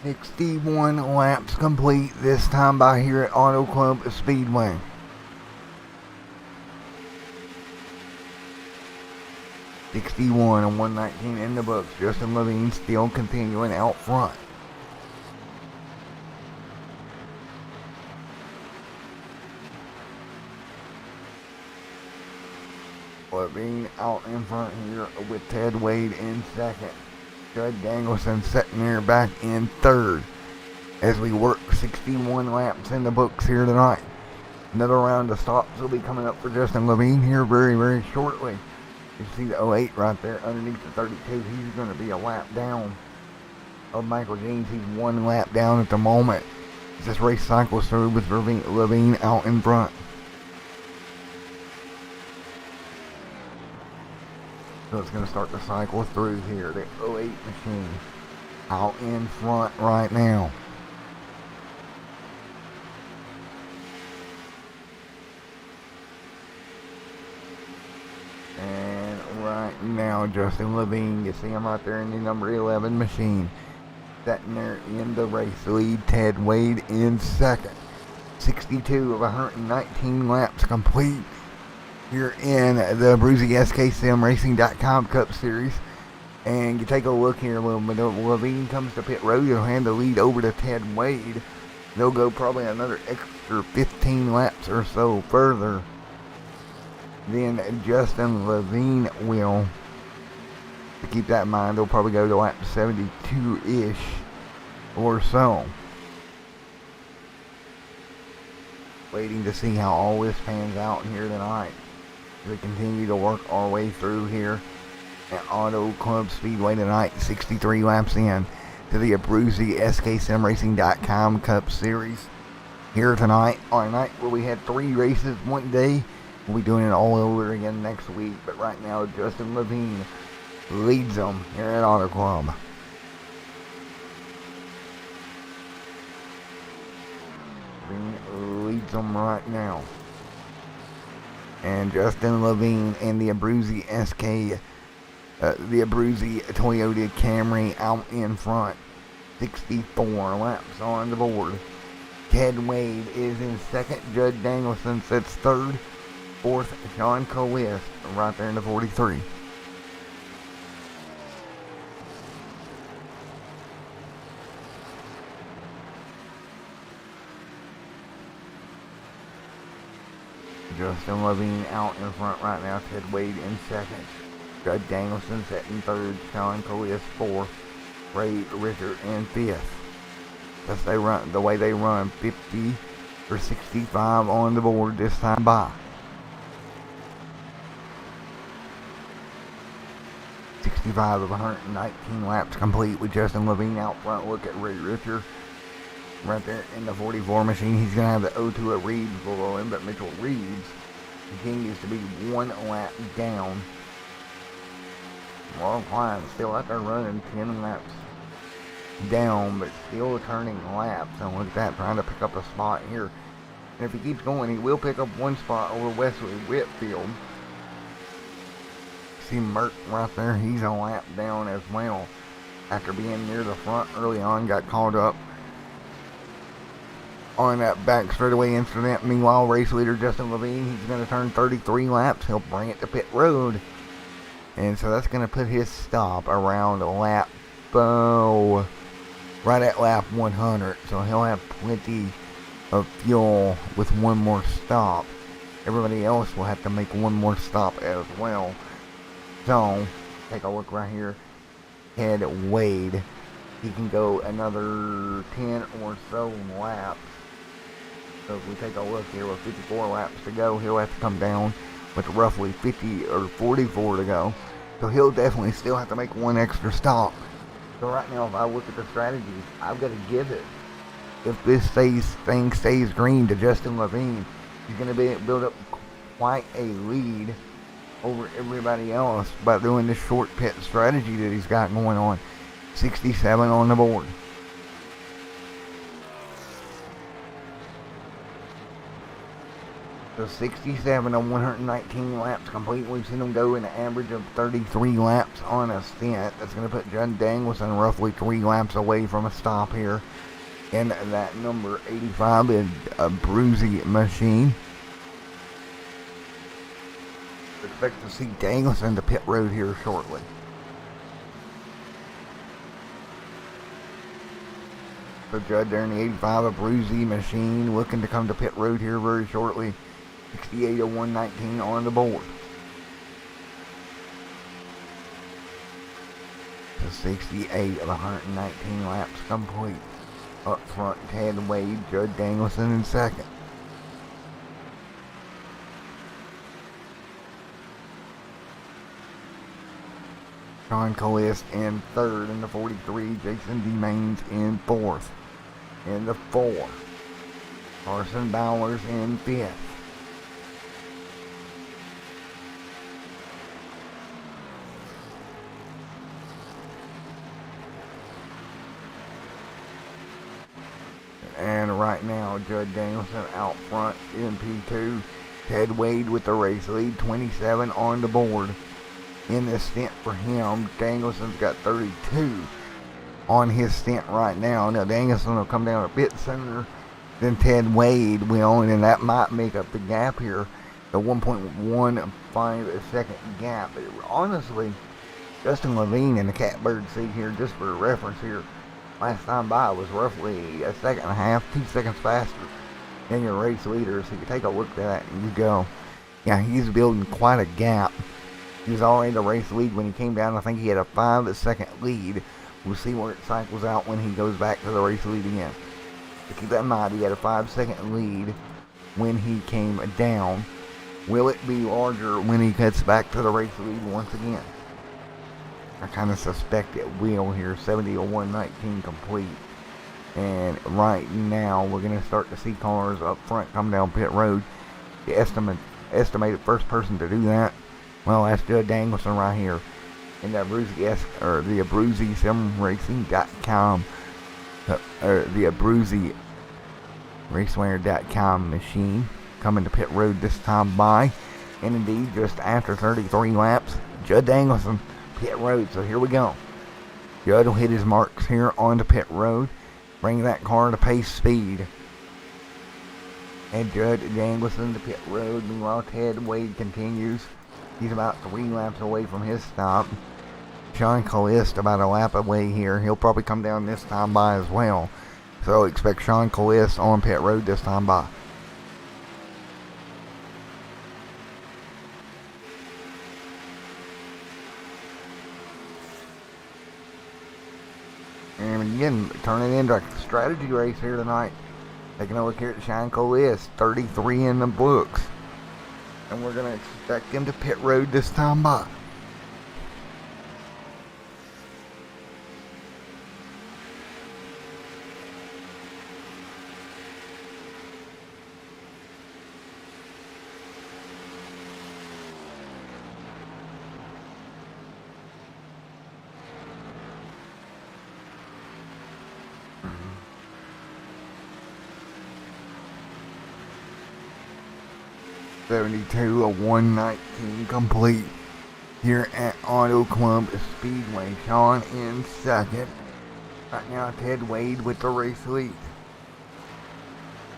61 laps complete, this time by here at Auto Club Speedway. '61 and 119 in the books. Justin Levine still continuing out front. Levine out in front here with Ted Wade in second. Judd Danielson sitting there back in third as we work 61 laps in the books here tonight. Another round of stops will be coming up for Justin Levine here very, very shortly. You see the 08 right there underneath the 32. He's going to be a lap down of Michael James. He's one lap down at the moment. This race cycles through with Levine out in front. So it's going to start to cycle through here. The 08 machine out in front right now. And right now, Justin Levine, you see him right there in the number 11 machine. Sitting there in the race lead. Ted Wade in second. 62 of 119 laps complete here in the ABRUZZI SKSimRacing.com Cup Series. And you take a look here, when Levine comes to pit road, he'll hand the lead over to Ted Wade. They'll go probably another extra 15 laps or so further than Justin Levine will. To keep that in mind, they'll probably go to lap 72-ish or so. Waiting to see how all this pans out here tonight. We continue to work our way through here at Auto Club Speedway tonight, 63 laps in to the ABRUZZI SKSimRacing.com Cup Series here tonight. On a night where we had 3 races one day, we'll be doing it all over again next week. But right now, Justin Levine leads them here at Auto Club. Levine leads them right now. And Justin Levine and the ABRUZZI the ABRUZZI Toyota Camry out in front. 64 laps on the board. Ted Wade is in second. Judd Danielson sits third. Fourth, Sean Colist right there in the 43. Justin Levine out in front right now. Ted Wade in second. Judd Danielson sitting third. Sean Colist fourth. Ray Richard in fifth. That's the way they run. 50 for 65 on the board this time by. 65 of 119 laps complete with Justin Levine out front. Look at Ray Richard right there in the 44 machine. He's going to have the O2 at Reeves below him, but Mitchell Reeves continues to be one lap down. Well, Klein still out there running 10 laps down, but still turning laps. And look at that, trying to pick up a spot here. And if he keeps going, he will pick up one spot over Wesley Whitfield. See Mert right there, he's a lap down as well. After being near the front early on, got called up on that back straightaway incident. Meanwhile, race leader Justin Levine, he's going to turn 33 laps. He'll bring it to pit road. And so that's going to put his stop around lap, right at lap 100. So he'll have plenty of fuel with one more stop. Everybody else will have to make one more stop as well. So, take a look right here. Ted Wade, he can go another 10 or so laps. So if we take a look here with 54 laps to go, he'll have to come down with roughly 50 or 44 to go. So he'll definitely still have to make one extra stop. So right now, if I look at the strategies, I've got to give it. If this thing stays green to Justin Levine, he's going to build up quite a lead over everybody else by doing this short pit strategy that he's got going on. 67 on the board. So 67 on 119 laps complete. We've seen him go an average of 33 laps on a stint. That's going to put Judd Danielson roughly 3 laps away from a stop here. And that number 85 is a ABRUZZI machine. Expect to see Danielson to pit road here shortly. So Judd there in the 85, a ABRUZZI machine looking to come to pit road here very shortly. 68 of 119 on the board. So 68 of 119 laps complete. Up front, Ted Wade, Judd Danielson in second. Sean Callis in third in the 43. Jason DeMains in fourth. In the 4. Carson Bowers in fifth. And right now, Judd Danielson out front in P2. Ted Wade with the race lead, 27 on the board. In this stint for him, Danielson's got 32 on his stint right now. Now, Danielson will come down a bit sooner than Ted Wade will, and that might make up the gap here, the 1.15 second gap. But honestly, Justin Levine in the catbird seat here, just for reference here, last time by was roughly a second and a half, 2 seconds faster than your race leader. So you take a look at that and you go, yeah, he's building quite a gap. He was already the race lead when he came down. I think he had a 5-second lead. We'll see where it cycles out when he goes back to the race lead again. So keep that in mind, he had a 5-second lead when he came down. Will it be larger when he gets back to the race lead once again? I kind of suspect it will here. 70 or 119 complete. And right now, we're going to start to see cars up front come down pit road. The estimated first person to do that, well, that's Judd Danielson right here. And the ABRUZZI SimRacing.com, the ABRUZZI RACEWARE.com machine coming to pit road this time by. And indeed, just after 33 laps, Judd Danielson pit road. So here we go. Judd will hit his marks here on the pit road, bring that car to pace speed. And Judd Danielson to pit road. Meanwhile, Ted Wade continues. He's about 3 laps away from his stop. Sean Callis about a lap away here. He'll probably come down this time by as well. So expect Sean Callis on pit road this time by. And again, turning into a strategy race here tonight. Taking a look here at Sean Callis, 33 in the books. And we're going to expect him to pit road this time by. .72 of 119 complete here at Auto Club Speedway. Sean in second. Right now, Ted Wade with the race lead.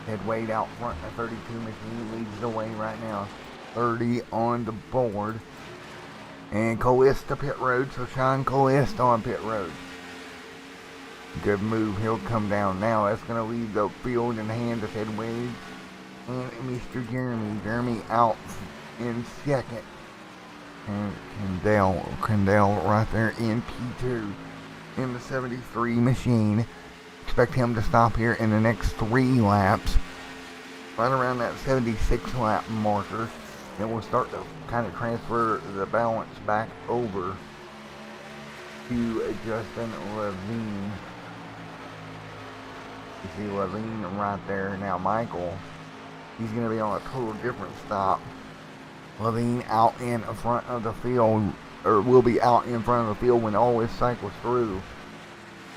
Ted Wade out front. The 32 machine leads the way right now. 30 on the board. And Callis to pit road. So Sean Callis on pit road. Good move. He'll come down now. That's going to leave the field in the hands of Ted Wade and Mr. Jeremy out in second. And Kendall right there in P2 in the 73 machine. Expect him to stop here in the next 3 laps, right around that 76 lap marker. Then we'll start to kind of transfer the balance back over to Justin Levine. You see Levine right there. Now Michael, he's going to be on a total different stop. Levine out in front of the field, or will be out in front of the field when all this cycles through.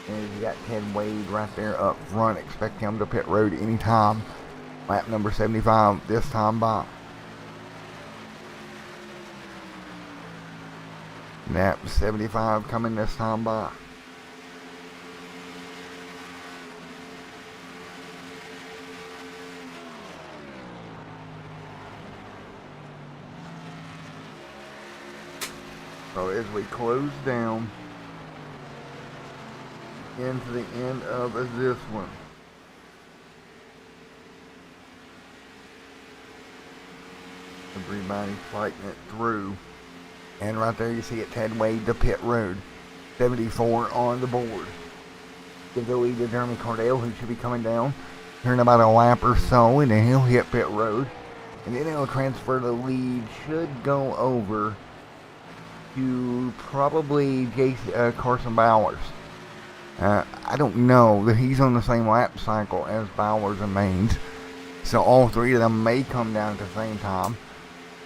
And you got Ted Wade right there up front. Expect him to pit road anytime Lap number 75 this time by. Lap 75 coming this time by. So as we close down into the end of this one, everybody's fighting it through. And right there you see it headway to pit road. 74 on the board. Give the lead to Jeremy Cardell, who should be coming down here in about a lap or so, and then he'll hit pit road. And then he'll transfer the lead, should go over to probably Carson Bowers. I don't know that he's on the same lap cycle as Bowers and Maines, so all three of them may come down at the same time.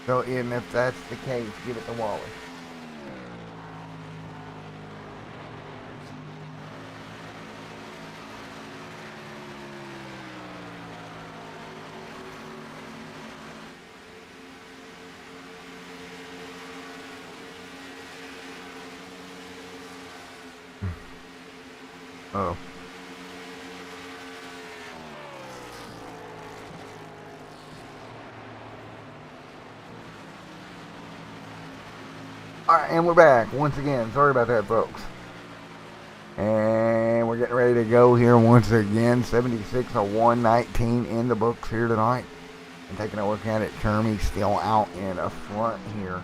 So, and if that's the case, give it to Wally. Oh. Alright, and we're back once again. Sorry about that, folks. And we're getting ready to go here once again. 76 of 119 in the books here tonight. And taking a look at it, Jeremy still out in the front here.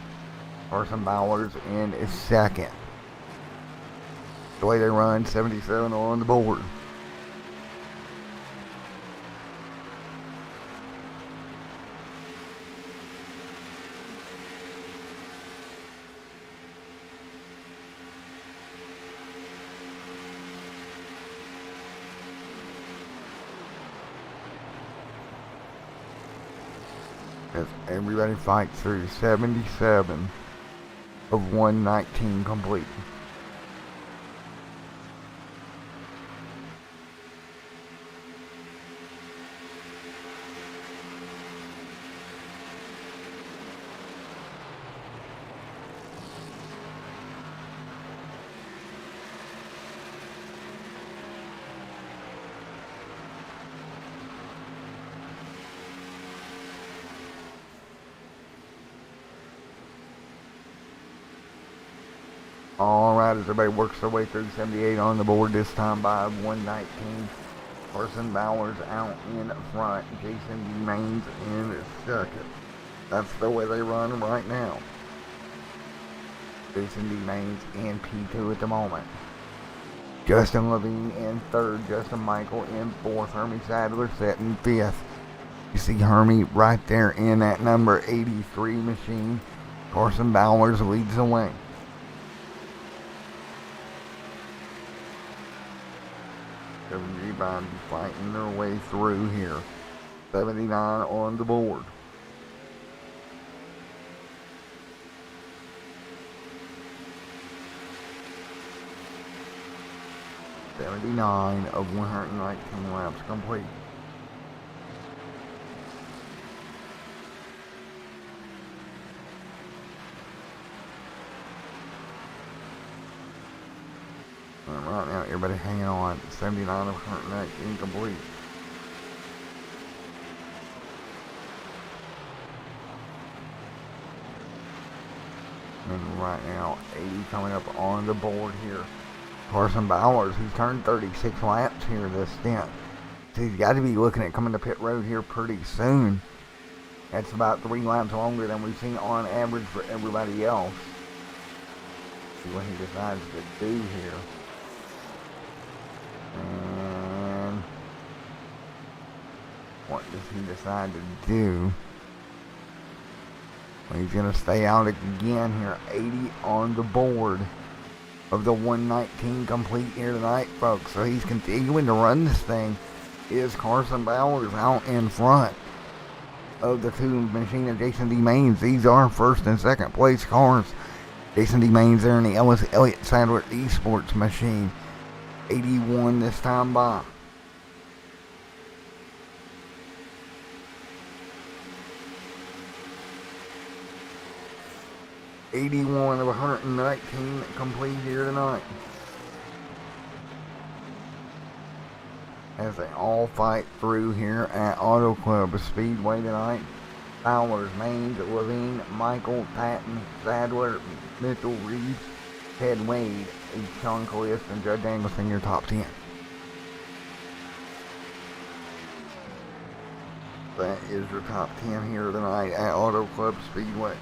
Carson Bowers in is second. The way they run, 77 on the board. As everybody fights through 77 of 119 complete. Alright, as everybody works their way through 78 on the board this time by 119. Carson Bowers out in front. Jason Maines in second. That's the way they run right now. Jason D. Maines in P2 at the moment. Justin Levine in third. Justin Michael in fourth. Hermie Sadler sitting fifth. You see Hermie right there in that number 83 machine. Carson Bowers leads the way. Everybody fighting their way through here. 79 on the board. (79 of 119 laps complete. Right now, everybody hanging on. 79 of 119 complete. And right now, 80 coming up on the board here. Carson Bowers, who's turned 36 laps here this stint. So he's got to be looking at coming to pit road here pretty soon. That's about 3 laps longer than we've seen on average for everybody else. See what he decides to do here. And what does he decide to do? Well, he's going to stay out again here. 80 on the board of the 119 complete here tonight, folks. So he's continuing to run this thing. Is Carson Bowers out in front of the two machine of Jason D. Maines. These are first and second place cars. Jason D. Maines there in the Elliott Sadler Esports machine. 81 this time by. 81 of 119 complete here tonight. As they all fight through here at Auto Club Speedway tonight. Fowler's, Maines, Levine, Michael, Patton, Sadler, Mitchell, Reeves, Ted Wade, Sean Callista, and Judge Angelson, your top 10. That is your top 10 here tonight at Auto Club Speedway.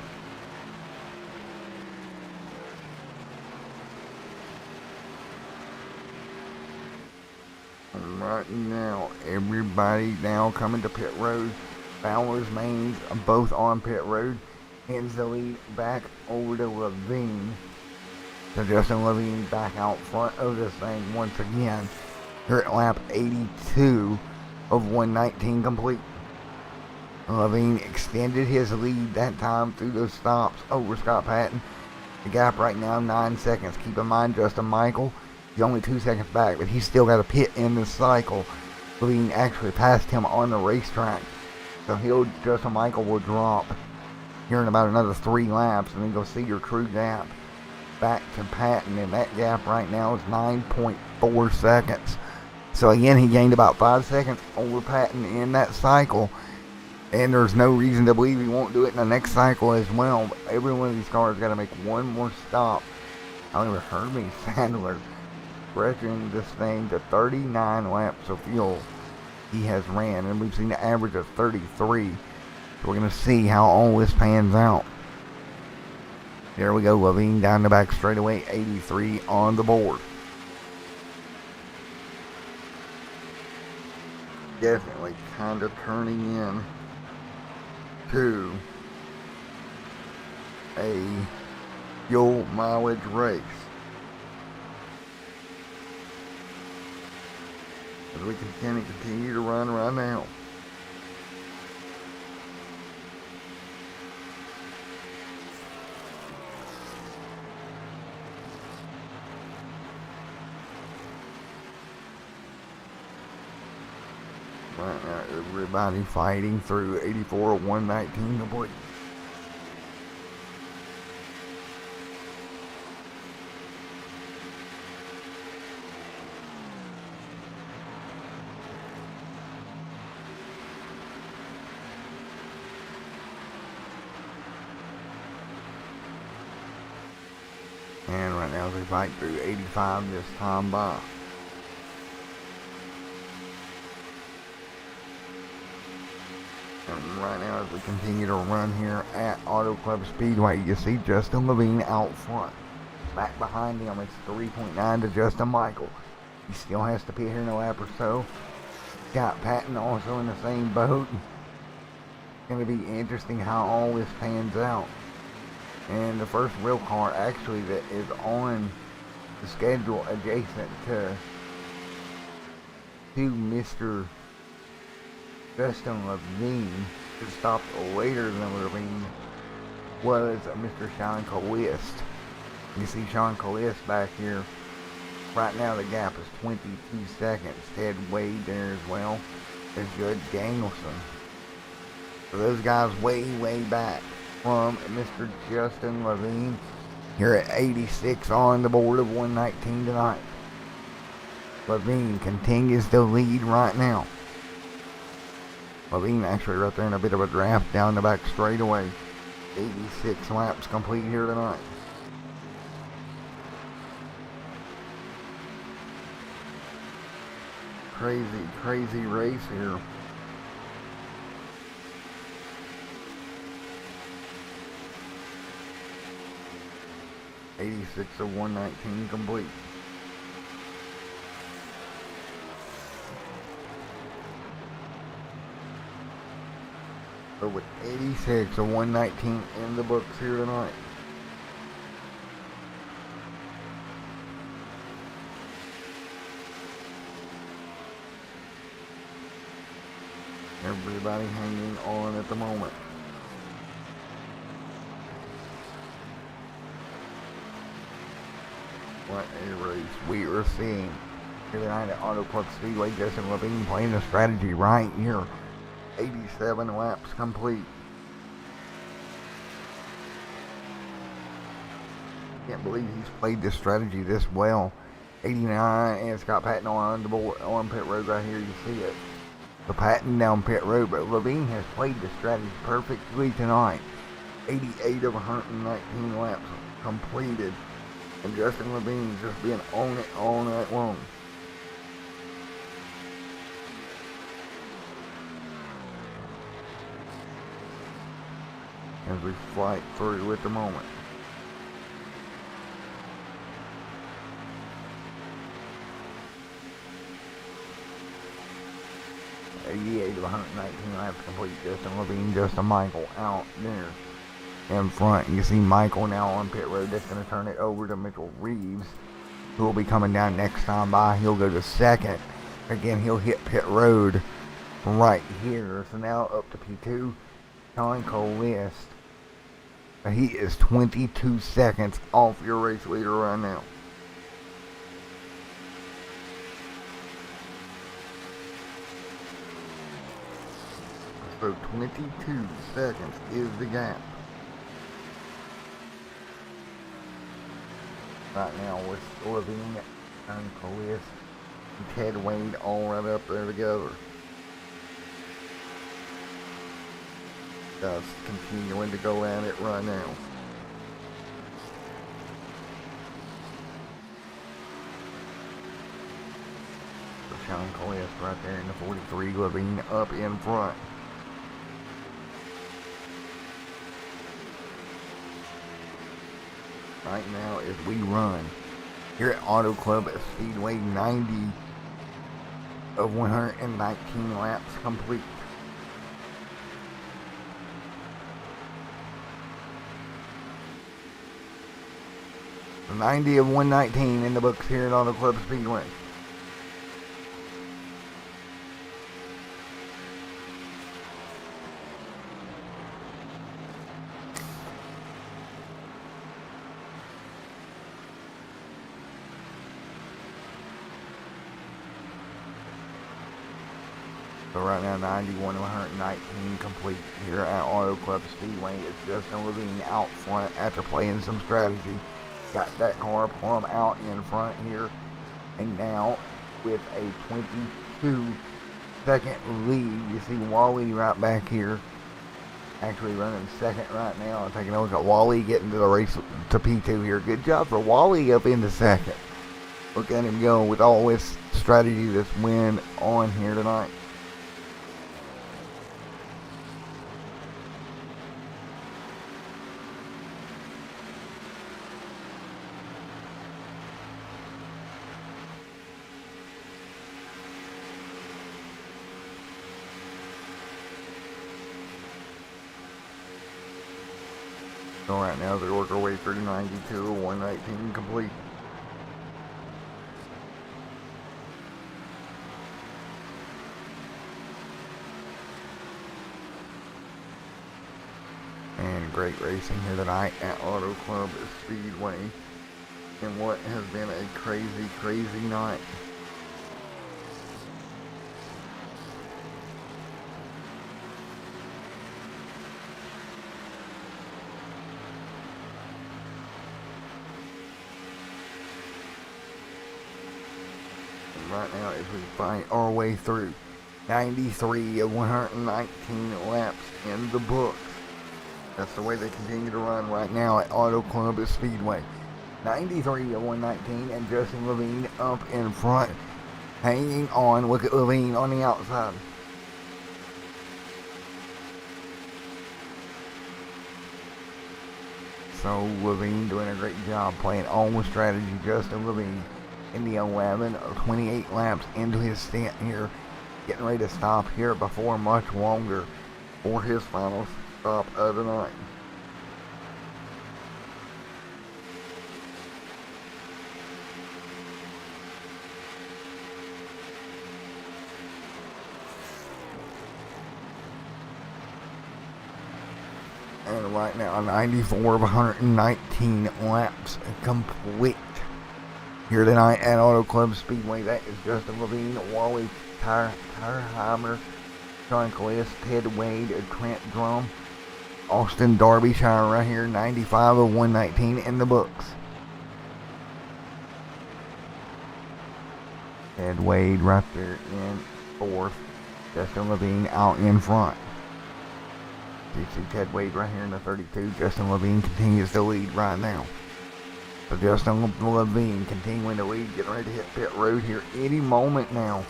And right now, everybody now coming to pit road. Fowler's, Maines, both on pit road. Hands the lead back over to Levine. So Justin Levine back out front of this thing once again. Here at lap 82 of 119 complete. Levine extended his lead that time through those stops over Scott Patton. The gap right now 9 seconds. Keep in mind Justin Michael, he's only 2 seconds back, but he's still got a pit in this cycle. Levine actually passed him on the racetrack. So Justin Michael will drop here in about another 3 laps, and then go see your true gap back to Patton, and that gap right now is 9.4 seconds. So again, he gained about 5 seconds over Patton in that cycle, and there's no reason to believe he won't do it in the next cycle as well. But every one of these cars got to make one more stop. However, Herbie Sadler stretching this thing to 39 laps of fuel he has ran, and we've seen an average of 33. So we're going to see how all this pans out. There we go, Levine down the back straightaway, 83 on the board. Definitely kind of turning in to a fuel mileage race. As we can continue to run right now. Right now, everybody fighting through 84 of 119 complete. And right now, they fight through 85 this time by. And right now, as we continue to run here at Auto Club Speedway, you see Justin Levine out front. Back behind him, it's 3.9 to Justin Michael. He still has to pit here in a lap or so. Scott Patton also in the same boat. It's going to be interesting how all this pans out. And the first real car actually that is on the schedule adjacent to Mr. Justin Levine, who stopped later than Levine, was Mr. Sean Callista. You see Sean Callista back here. Right now the gap is 22 seconds. Ted Wade there as well as Judge Danielson. So those guys way back from Mr. Justin Levine. Here at 86 on the board of 119 tonight. Levine continues to lead right now. Levine actually right there in a bit of a draft down the back straightaway. 86 laps complete here tonight. Crazy race here. '86 of 119 complete. So with 86 of 119 in the books here tonight. Everybody hanging on at the moment. What a race we are seeing here tonight at Auto Club Speedway. Justin Levine playing the strategy right here. 87 laps complete. Can't believe he's played this strategy this well. 89 and Scott Patton on the board on pit road right here. You see it. The Patton down pit road, but Levine has played the strategy perfectly tonight. 88 of 119 laps completed, and Justin Levine's just been on it all night long. As we fight through at the moment. 88 of 119 laps complete. Justin Levine, Justin Michael out there in front. You see Michael now on pit road. That's going to turn it over to Mitchell Reeves, who will be coming down next time by. He'll go to second. Again, he'll hit pit road right here. So now up to P2, Sean Colist. He is 22 seconds off your race leader right now. So 22 seconds is the gap. Right now with Levine and Colist and Ted Wade all right up there together. Just continuing to go at it right now. So Sean Colist right there in the 43, Levine up in front. Right now as we run here at Auto Club at Speedway, 90 of 119 laps complete. So 90 of 119 in the books here at Auto Club Speedway. So right now 91 of 119 complete here at Auto Club Speedway. It's Justin Levine out front after playing some strategy. Got that car plumb out in front here. And now with a 22 second lead, you see Wally right back here. Actually running second right now. I'm taking a look at Wally getting to the race to P2 here. Good job for Wally up into second. Look at him go with all this strategy that's win on here tonight. So right now they work our way through 92, 119 complete. And great racing here tonight at Auto Club Speedway in what has been a crazy night. Right now as we find our way through 93 of 119 laps in the books. That's the way they continue to run right now at Auto Club Speedway. 93 of 119 and Justin Levine up in front, hanging on. Look at Levine on the outside. So Levine doing a great job playing all with strategy. Justin Levine in the 11 of 28 laps into his stint here, getting ready to stop here before much longer for his final stop of the night. And right now 94 of 119 laps complete here tonight at Auto Club Speedway. That is Justin Levine, Wally Tyreheimer, Sean Colist, Ted Wade, Trent Drum, Austin Derbyshire right here. 95 of 119 in the books. Ted Wade right there in fourth. Justin Levine out in front. You see Ted Wade right here in the 32. Justin Levine continues to lead right now. So Justin Levine continuing to lead, getting ready to hit pit road here any moment now.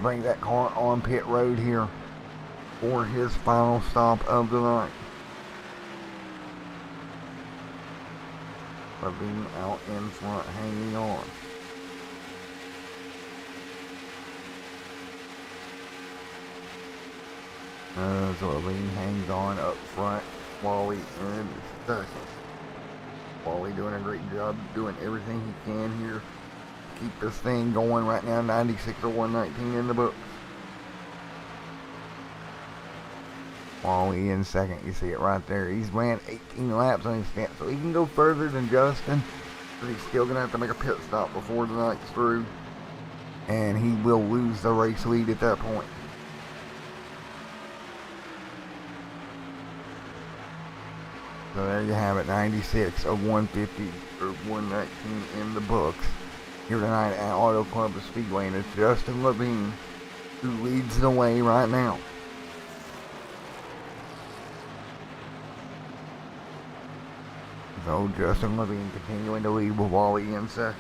Bring that car on pit road here for his final stop of the night. Levine out in front, hanging on. So Levine hangs on up front. Wally in second. Wally doing a great job, doing everything he can here. Keep this thing going right now. 96 or 119 in the books. Wally in second. You see it right there. He's ran 18 laps on his stint, so he can go further than Justin. But he's still going to have to make a pit stop before the night's through. And he will lose the race lead at that point. So there you have it, 96 of 150 or 119 in the books here tonight at Auto Club of Speedway, and it's Justin Levine who leads the way right now. So Justin Levine continuing to lead with Wally in second.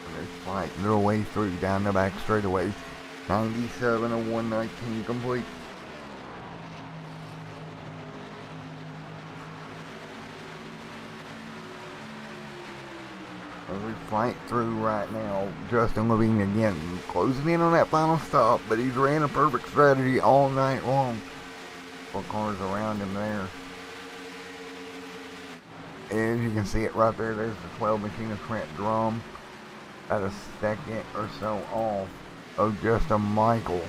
And they're fighting their way through down the back straightaway. 97 of 119 complete. As we fight through right now, Justin Levine again closing in on that final stop, but he's ran a perfect strategy all night long. 4 cars around him there. As you can see it right there, there's the 12 machine of Trent Drum at a second or so off of Justin Michael.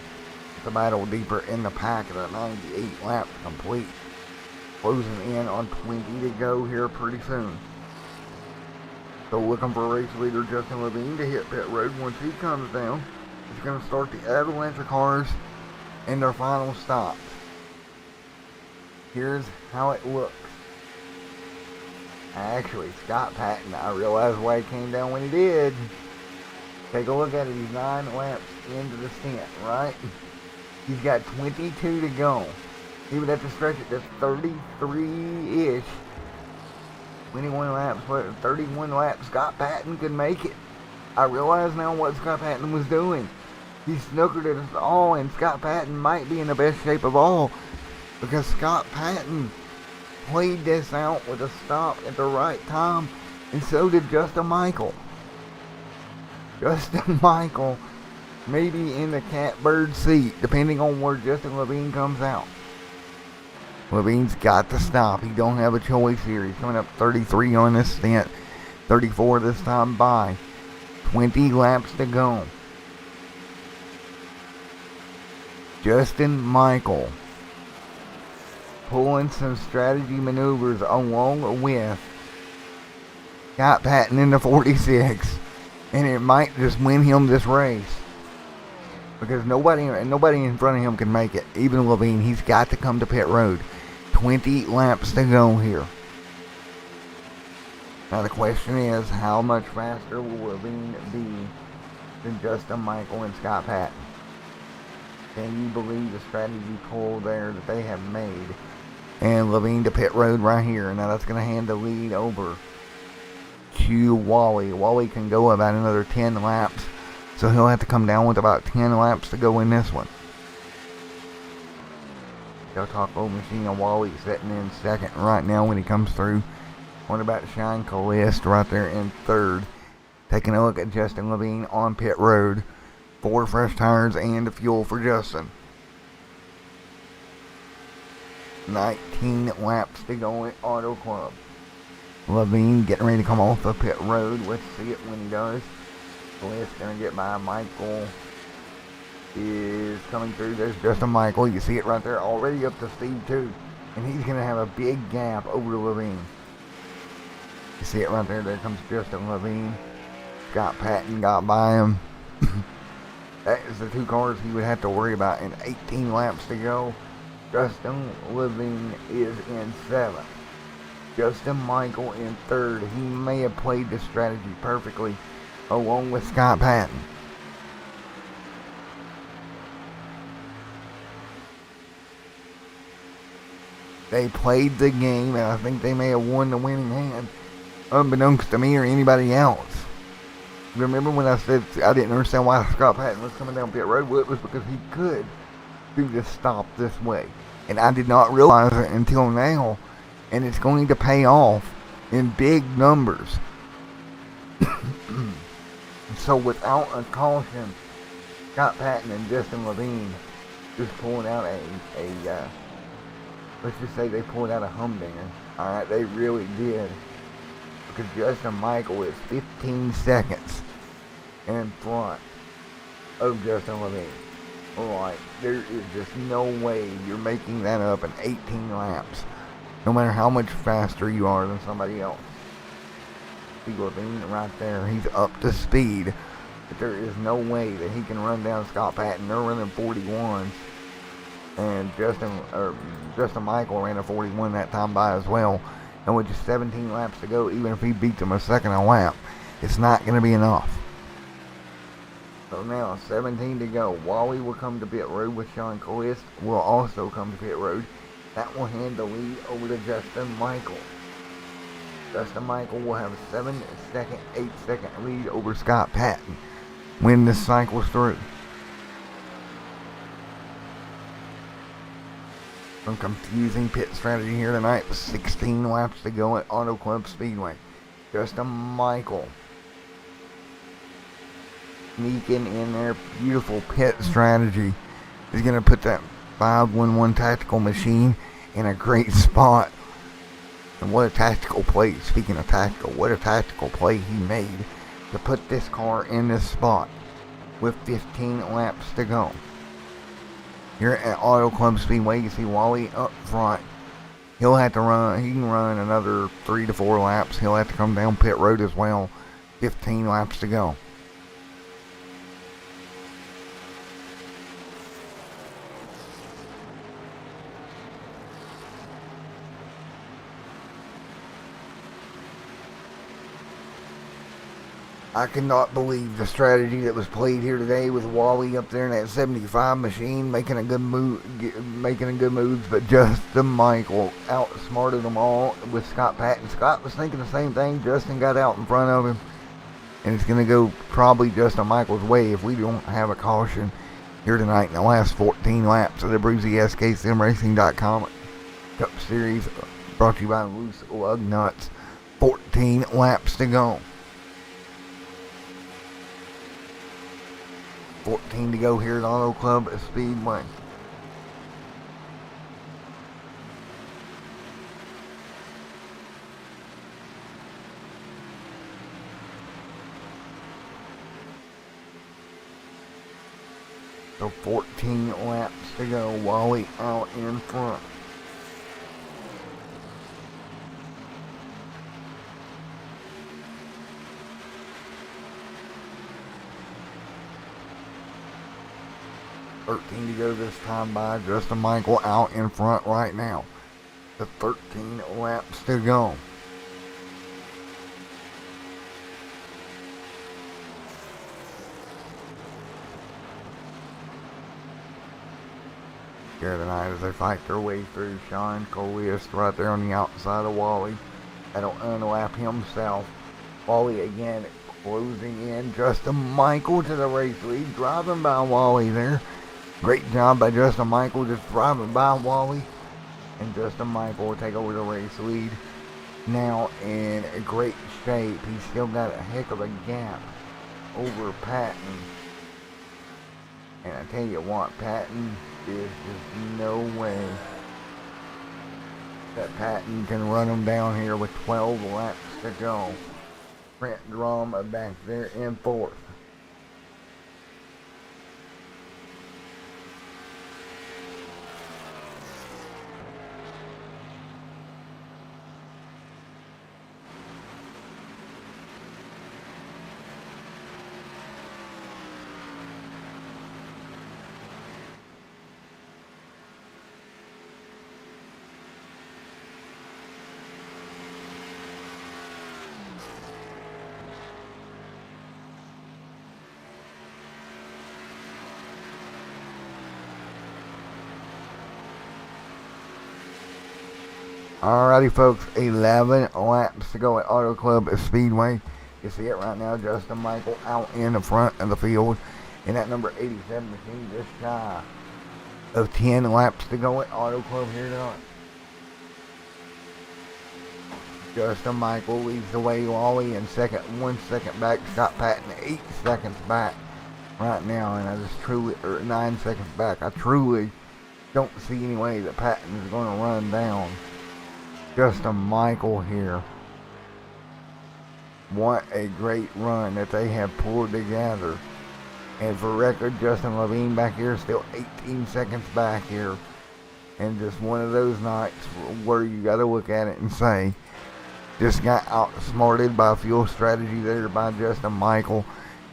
The battle deeper in the pack at a 98 laps complete. Closing in on 20 to go here pretty soon. So looking for race leader Justin Levine to hit pit road. Once he comes down, he's going to start the avalanche of cars in their final stops. Here's how it looks. Actually, Scott Patton, I realized why he came down when he did. Take a look at it. He's 9 laps into the stint, right? He's got 22 to go. He would have to stretch it to 33-ish. 21 laps, 31 laps. Scott Patton could make it. I realize now what Scott Patton was doing. He snookered at us all, and Scott Patton might be in the best shape of all because Scott Patton played this out with a stop at the right time, and so did Justin Michael. Justin Michael may be in the catbird seat, depending on where Justin Levine comes out. Levine's got to stop. He don't have a choice here. He's coming up 33 on this stint. 34 this time by. 20 laps to go. Justin Michael pulling some strategy maneuvers along with Scott Patton in the 46. And it might just win him this race. Because nobody in front of him can make it. Even Levine, he's got to come to pit road. 20 laps to go here. Now the question is, how much faster will Levine be than Justin Michael and Scott Patton? Can you believe the strategy pull there that they have made? And Levine to pit road right here. Now that's going to hand the lead over to Wally. Wally can go about another 10 laps, so he'll have to come down with about 10 laps to go in this one. Del Taco Machine and Wally sitting in second right now when he comes through. What about Shine Calist right there in third? Taking a look at Justin Levine on pit road. 4 fresh tires and the fuel for Justin. 19 laps to go at Auto Club. Levine getting ready to come off the pit road. Let's see it when he does. Calist gonna get by. Michael is coming through. There's Justin Michael. You see it right there, already up to speed too. And he's going to have a big gap over Levine. You see it right there. There comes Justin Levine. Scott Patton got by him. That is the 2 cars he would have to worry about in 18 laps to go. Justin Levine is in 7th. Justin Michael in third. He may have played the strategy perfectly, along with Scott Patton. They played the game, and I think they may have won the winning hand, unbeknownst to me or anybody else. Remember when I said I didn't understand why Scott Patton was coming down pit road? Well, it was because he could do this stop this way. And I did not realize it until now. And it's going to pay off in big numbers. So without a caution, Scott Patton and Justin Levine just pulling out let's just say they pulled out a humdinger. Alright, they really did. Because Justin Michael is 15 seconds in front of Justin Levine. Alright, there is just no way you're making that up in 18 laps. No matter how much faster you are than somebody else. See Levine right there, he's up to speed. But there is no way that he can run down Scott Patton. They're running 41s. And Justin Michael ran a 41 that time by as well. And with just 17 laps to go, even if he beats him a second a lap, it's not going to be enough. So now, 17 to go. Wally will come to pit road with Sean Coist. Will also come to pit road. That will hand the lead over to Justin Michael. Justin Michael will have a 7-second, 8-second lead over Scott Patton when this cycle's through. Some confusing pit strategy here tonight with 16 laps to go at Auto Club Speedway. Justin Michael sneaking in their beautiful pit strategy is going to put that 511 tactical machine in a great spot. And what a tactical play, speaking of tactical, what a tactical play he made to put this car in this spot with 15 laps to go. Here at Auto Club Speedway, you see Wally up front. He'll have to run, he can run another 3 to 4 laps. He'll have to come down pit road as well. 15 laps to go. I cannot believe the strategy that was played here today with Wally up there in that 75 machine making a good moves, but Justin Michael outsmarted them all with Scott Patton. Scott was thinking the same thing. Justin got out in front of him, and it's going to go probably Justin Michael's way if we don't have a caution here tonight in the last 14 laps of the ABRUZZI SKSimRacing.com Cup Series, brought to you by Lugnuts. 14 laps to go. 14 to go here at Auto Club Speedway. So 14 laps to go. Wally out in front. To go this time by Justin Michael out in front right now. The 13 laps to go. Here tonight as they fight their way through. Sean Coist right there on the outside of Wally. That'll unlap himself. Wally again closing in. Justin Michael to the race lead. Driving by Wally there. Great job by Justin Michael just driving by Wally. And Justin Michael will take over the race lead. Now in great shape. He's still got a heck of a gap over Patton. And I tell you what, Patton, there's just no way that Patton can run him down here with 12 laps to go. Trent Drum back there in fourth. Alrighty, folks, 11 laps to go at Auto Club Speedway. You see it right now, Justin Michael out in the front of the field in that number 87 machine, just shy of 10 laps to go at Auto Club here tonight. Justin Michael leads the way. Wally in second, 1 second back. Scott Patton 8 seconds back right now, and I just truly, or 9 seconds back. I truly don't see any way that Patton is going to run down Justin Michael here. What a great run that they have pulled together. And for record, Justin Levine back here still 18 seconds back here. And just one of those nights where you got to look at it and say, just got outsmarted by fuel strategy there by Justin Michael.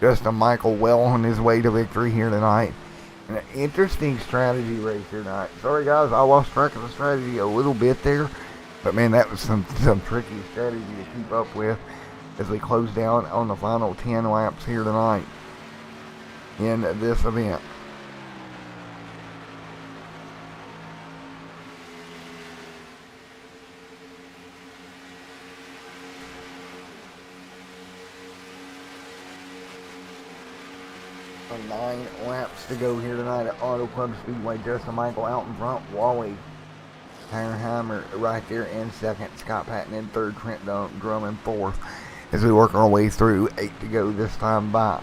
Justin Michael well on his way to victory here tonight. And an interesting strategy race here tonight. Sorry guys, I lost track of the strategy a little bit there. But man, that was some tricky strategy to keep up with as we close down on the final 10 laps here tonight in this event. For 9 laps to go here tonight at Auto Club Speedway. Justin Michael out in front. Wally Tyreheimer right there in second. Scott Patton in third. Trent Drum in fourth. As we work our way through, 8 to go this time by.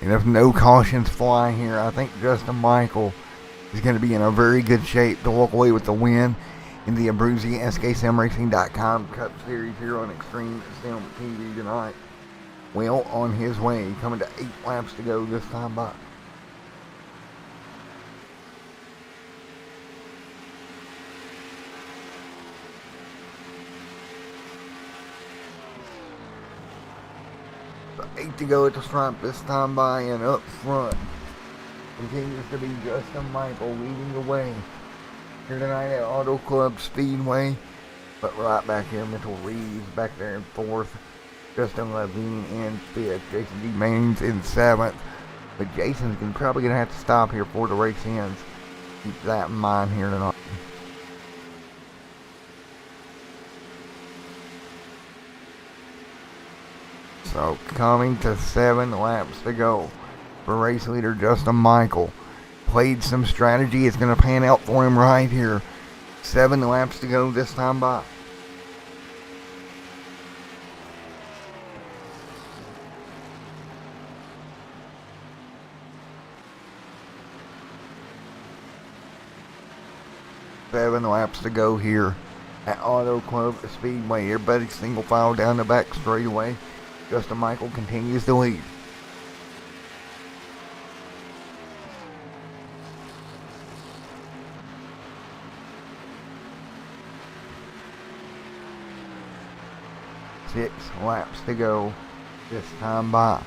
And if no cautions fly here, I think Justin Michael is going to be in a very good shape to walk away with the win in the ABRUZZI SKSimRacing.com Cup Series here on Extreme Sim TV tonight. Well on his way, coming to 8 laps to go this time by. So 8 to go at the stripe this time by, and up front continues to be Justin Michael leading the way here tonight at Auto Club Speedway. But right back here, Mitchell Reeves back there in fourth. Justin Levine in fifth. Jason D. Maines in seventh. But Jason's probably going to have to stop here before the race ends. Keep that in mind here tonight. So coming to 7 laps to go for race leader Justin Michael. Played some strategy. It's going to pan out for him right here. 7 laps to go this time by. Seven laps to go here at Auto Club Speedway. Everybody single file down the back straightaway. Justin Michael continues to lead. Six laps to go this time by.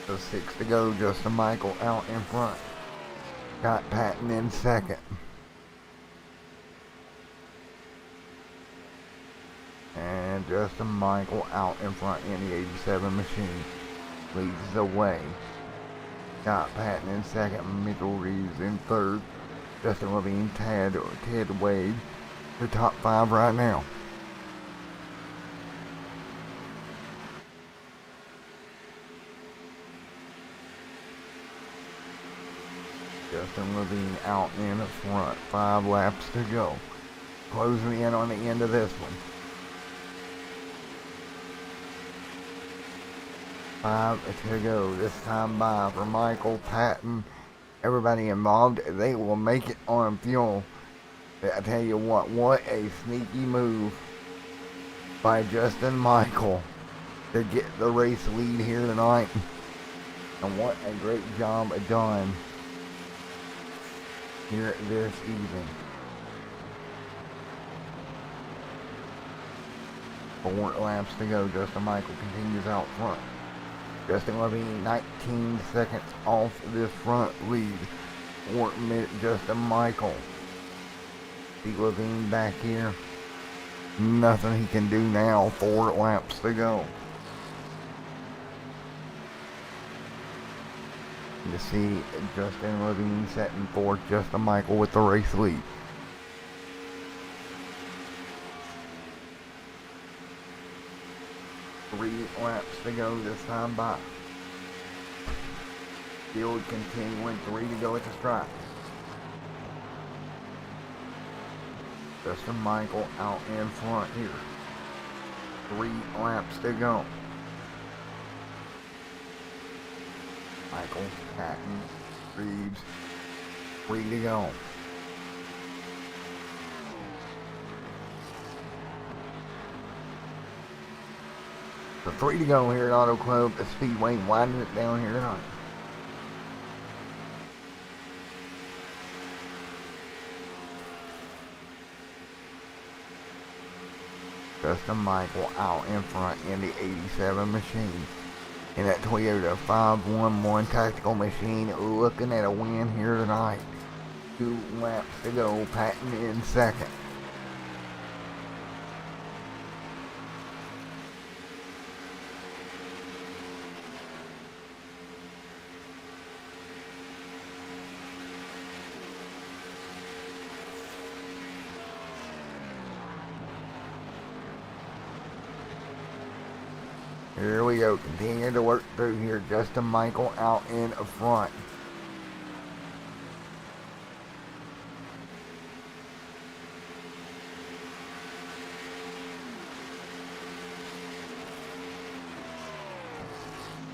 So 6 to go, Justin Michael out in front. Scott Patton in second. And Justin Michael out in front in the 87 machine. Leads the way. Scott Patton in second. Mitchell Reeves in third. Justin Levine, Ted Wade. The top 5 right now. Justin Levine out in the front. 5 laps to go. Closing in on the end of this one. 5 to go this time by for Michael, Patton, everybody involved. They will make it on fuel. I tell you what a sneaky move by Justin Michael to get the race lead here tonight. And what a great job done here this evening. 4 laps to go. Justin Michael continues out front. Justin Levine 19 seconds off this front lead. 4 minute Justin Michael. See Levine back here. Nothing he can do now. 4 laps to go. You see Justin Levine setting fourth, Justin Michael with the race lead. Three laps to go this time by. Field continuing, 3 to go at the stripe. Justin Michael out in front here. 3 laps to go. Michael, Patton, Reeves, 3 to go. So 3 to go here at Auto Club, the Speedway, winding it down here tonight. Justin Michael out in front in the 87 machine. In that Toyota 511 tactical machine, looking at a win here tonight. 2 laps to go, Patton in second. Here we go, continuing to work through here. Justin Michael out in front.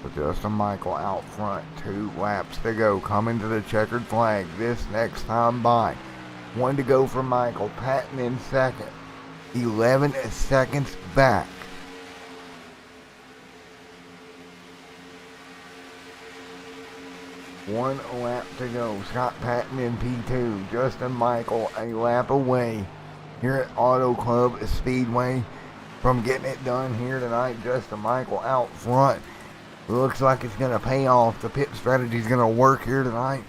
So Justin Michael out front, 2 laps to go. Coming to the checkered flag this next time by. 1 to go for Michael. Patton in second. 11 seconds back. 1 lap to go. Scott Patton in P2. Justin Michael a lap away here at Auto Club Speedway from getting it done here tonight. Justin Michael out front. Looks like it's going to pay off. The pit strategy is going to work here tonight.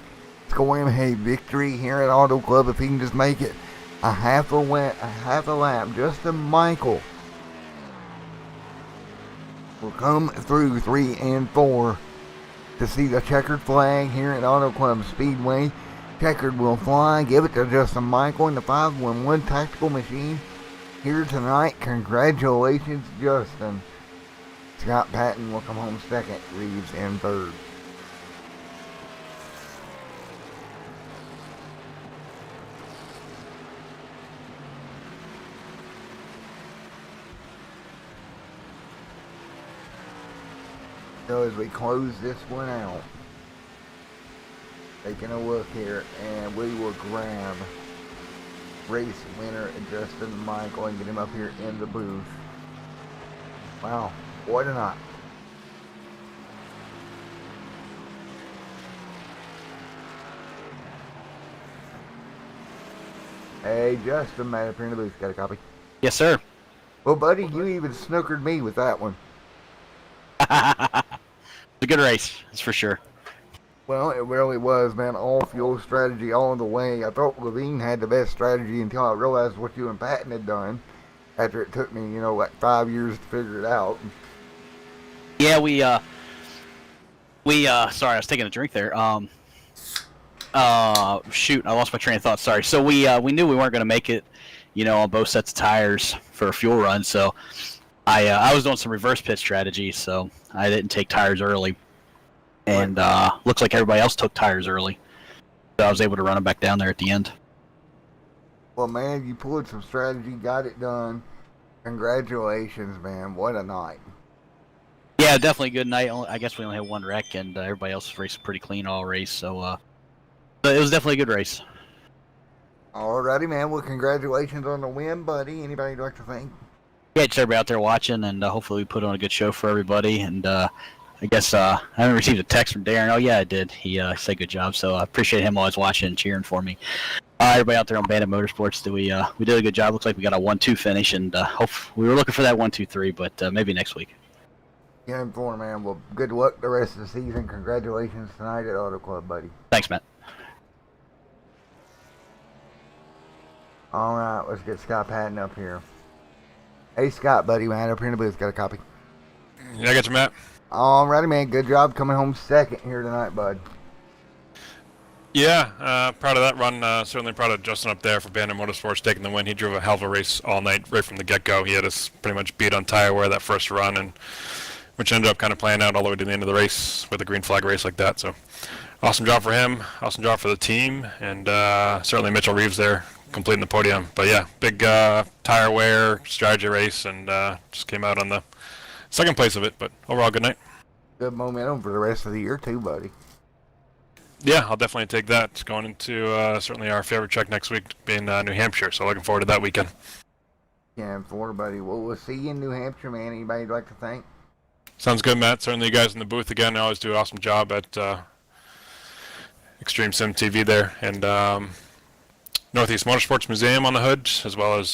It's going to be a victory here at Auto Club if he can just make it a half a lap. Justin Michael will come through 3 and 4 to see the checkered flag here at Auto Club Speedway. Checkered will fly. Give it to Justin Michael in the 511 tactical machine here tonight. Congratulations, Justin. Scott Patton will come home second. Reeves in third. So as we close this one out, taking a look here, and we will grab race winner Justin Michael and get him up here in the booth. Wow, what a night. Hey Justin, man, up here in the booth, got a copy? Yes, sir. Well, buddy, you even snookered me with that one. It's a good race, that's for sure. Well, it really was, man. All fuel strategy all the way. I thought Levine had the best strategy until I realized what you and Patton had done. After it took me, like 5 years to figure it out. Yeah, we sorry, I was taking a drink there. Shoot, I lost my train of thought. Sorry. So we knew we weren't going to make it, on both sets of tires for a fuel run. So I was doing some reverse pit strategy, so I didn't take tires early. And looks like everybody else took tires early. So I was able to run them back down there at the end. Well, man, you pulled some strategy, got it done. Congratulations, man. What a night. Yeah, definitely a good night. I guess we only had one wreck, and everybody else was racing pretty clean all race. So it was definitely a good race. Alrighty, man. Well, congratulations on the win, buddy. Anybody you'd like to thank? Yeah, just everybody out there watching, and hopefully we put on a good show for everybody. And I guess I haven't received a text from Darren. Oh, yeah, I did. He said good job, so I appreciate him always watching and cheering for me. Everybody out there on Bandit Motorsports, we did a good job. Looks like we got a 1-2 finish, and we were looking for that 1-2-3, but maybe next week. Yeah, I'm for, man. Well, good luck the rest of the season. Congratulations tonight at Auto Club, buddy. Thanks, Matt. Alright, let's get Scott Patton up here. Hey, Scott, buddy, man, up here in the booth. Got a copy? Yeah, I got you, Matt. Alrighty, man. Good job coming home second here tonight, bud. Yeah, proud of that run. Certainly proud of Justin up there for Bandit Motorsports taking the win. He drove a hell of a race all night, right from the get-go. He had us pretty much beat on tire wear that first run, and which ended up kind of playing out all the way to the end of the race with a green flag race like that. So, awesome job for him. Awesome job for the team, and certainly Mitchell Reeves there completing the podium. But yeah, big tire wear strategy race, and just came out on the second place of it. But overall, good night. Good momentum for the rest of the year too, buddy. Yeah, I'll definitely take that. Going into certainly our favorite track next week being New Hampshire. So looking forward to that weekend. Yeah, for buddy. Well, we'll see you in New Hampshire, man. Anybody you'd like to thank? Sounds good, Matt. Certainly you guys in the booth again. I always do an awesome job at Extreme Sim TV there. And Northeast Motorsports Museum on the hood, as well as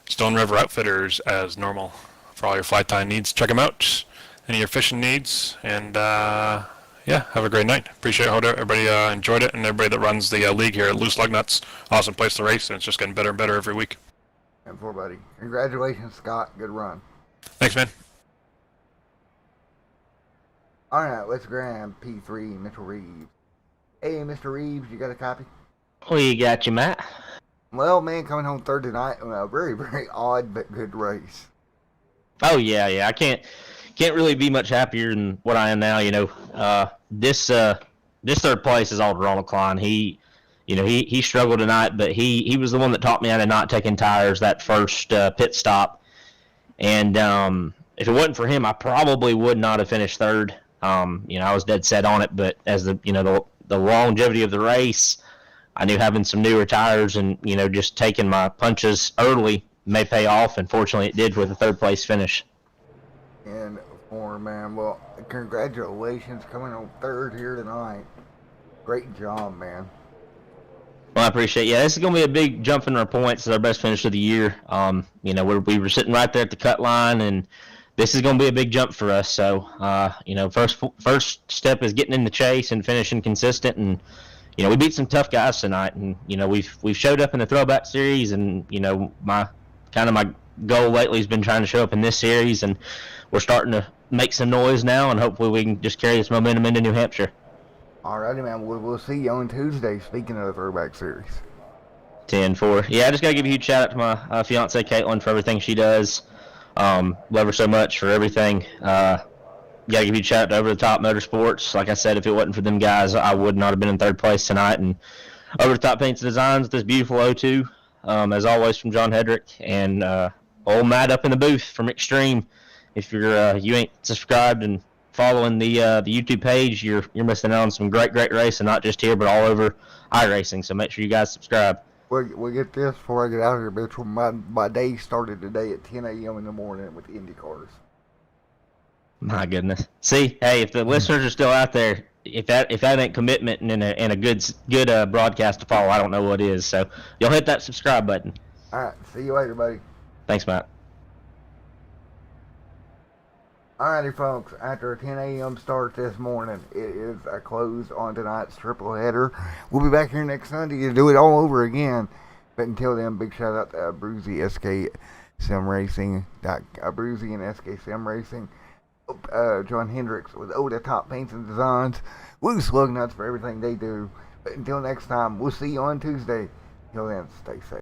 Stone River Outfitters as normal for all your flight time needs. Check them out. Any of your fishing needs. And yeah, have a great night. Appreciate how everybody enjoyed it, and everybody that runs the league here at Loose Lugnuts. Awesome place to race, and it's just getting better and better every week. And for buddy. Congratulations, Scott. Good run. Thanks, man. Alright, let's grab P3, Mitchell Reeves. Hey, Mr. Reeves, you got a copy? Well, you got you, Matt. Well, man, coming home Thursday night, a very, very odd but good race. Oh yeah. I can't really be much happier than what I am now. You know, this third place is all to Ronald Klein. He struggled tonight, but he was the one that taught me how to not taking tires that first pit stop. And if it wasn't for him, I probably would not have finished third. I was dead set on it, but as the longevity of the race, I knew having some newer tires and, just taking my punches early may pay off, and fortunately it did with a third place finish. And for man, well, congratulations coming on third here tonight. Great job, man. Well, I appreciate it. Yeah, this is going to be a big jump in our points. It's our best finish of the year. We were sitting right there at the cut line, and this is going to be a big jump for us. So, first step is getting in the chase and finishing consistent. And, we beat some tough guys tonight. And, we've showed up in the throwback series. And, my goal lately has been trying to show up in this series. And we're starting to make some noise now. And hopefully we can just carry this momentum into New Hampshire. Alrighty, man. We'll see you on Tuesday. Speaking of the throwback series. 10-4. Yeah, I just got to give a huge shout out to my fiance Caitlin for everything she does. Love her so much for everything. Got to give a huge shout out to Over the Top Motorsports. Like I said, if it wasn't for them guys, I would not have been in third place tonight. And Over the Top Paints and Designs with this beautiful O2, as always from John Hedrick, and old Matt up in the booth from Extreme. If you ain't subscribed and following the YouTube page, you're missing out on some great racing, not just here but all over iRacing. So make sure you guys subscribe. We'll get this before I get out of here, Mitchell. My day started today at 10 a.m. in the morning with Indy cars. My goodness. See, hey, if the listeners are still out there, if that ain't commitment and a good broadcast to follow, I don't know what is. So you'll hit that subscribe button. All right, see you later, buddy. Thanks, Matt. Alrighty, folks, after a 10 a.m. start this morning, it is a close on tonight's triple header. We'll be back here next Sunday to do it all over again. But until then, big shout out to ABRUZZI, SK Sim Racing, ABRUZZI and SK Sim Racing, John Hendricks with Over the Top Paints and Designs, Loose Lugnuts for everything they do. But until next time, we'll see you on Tuesday. Till then, stay safe.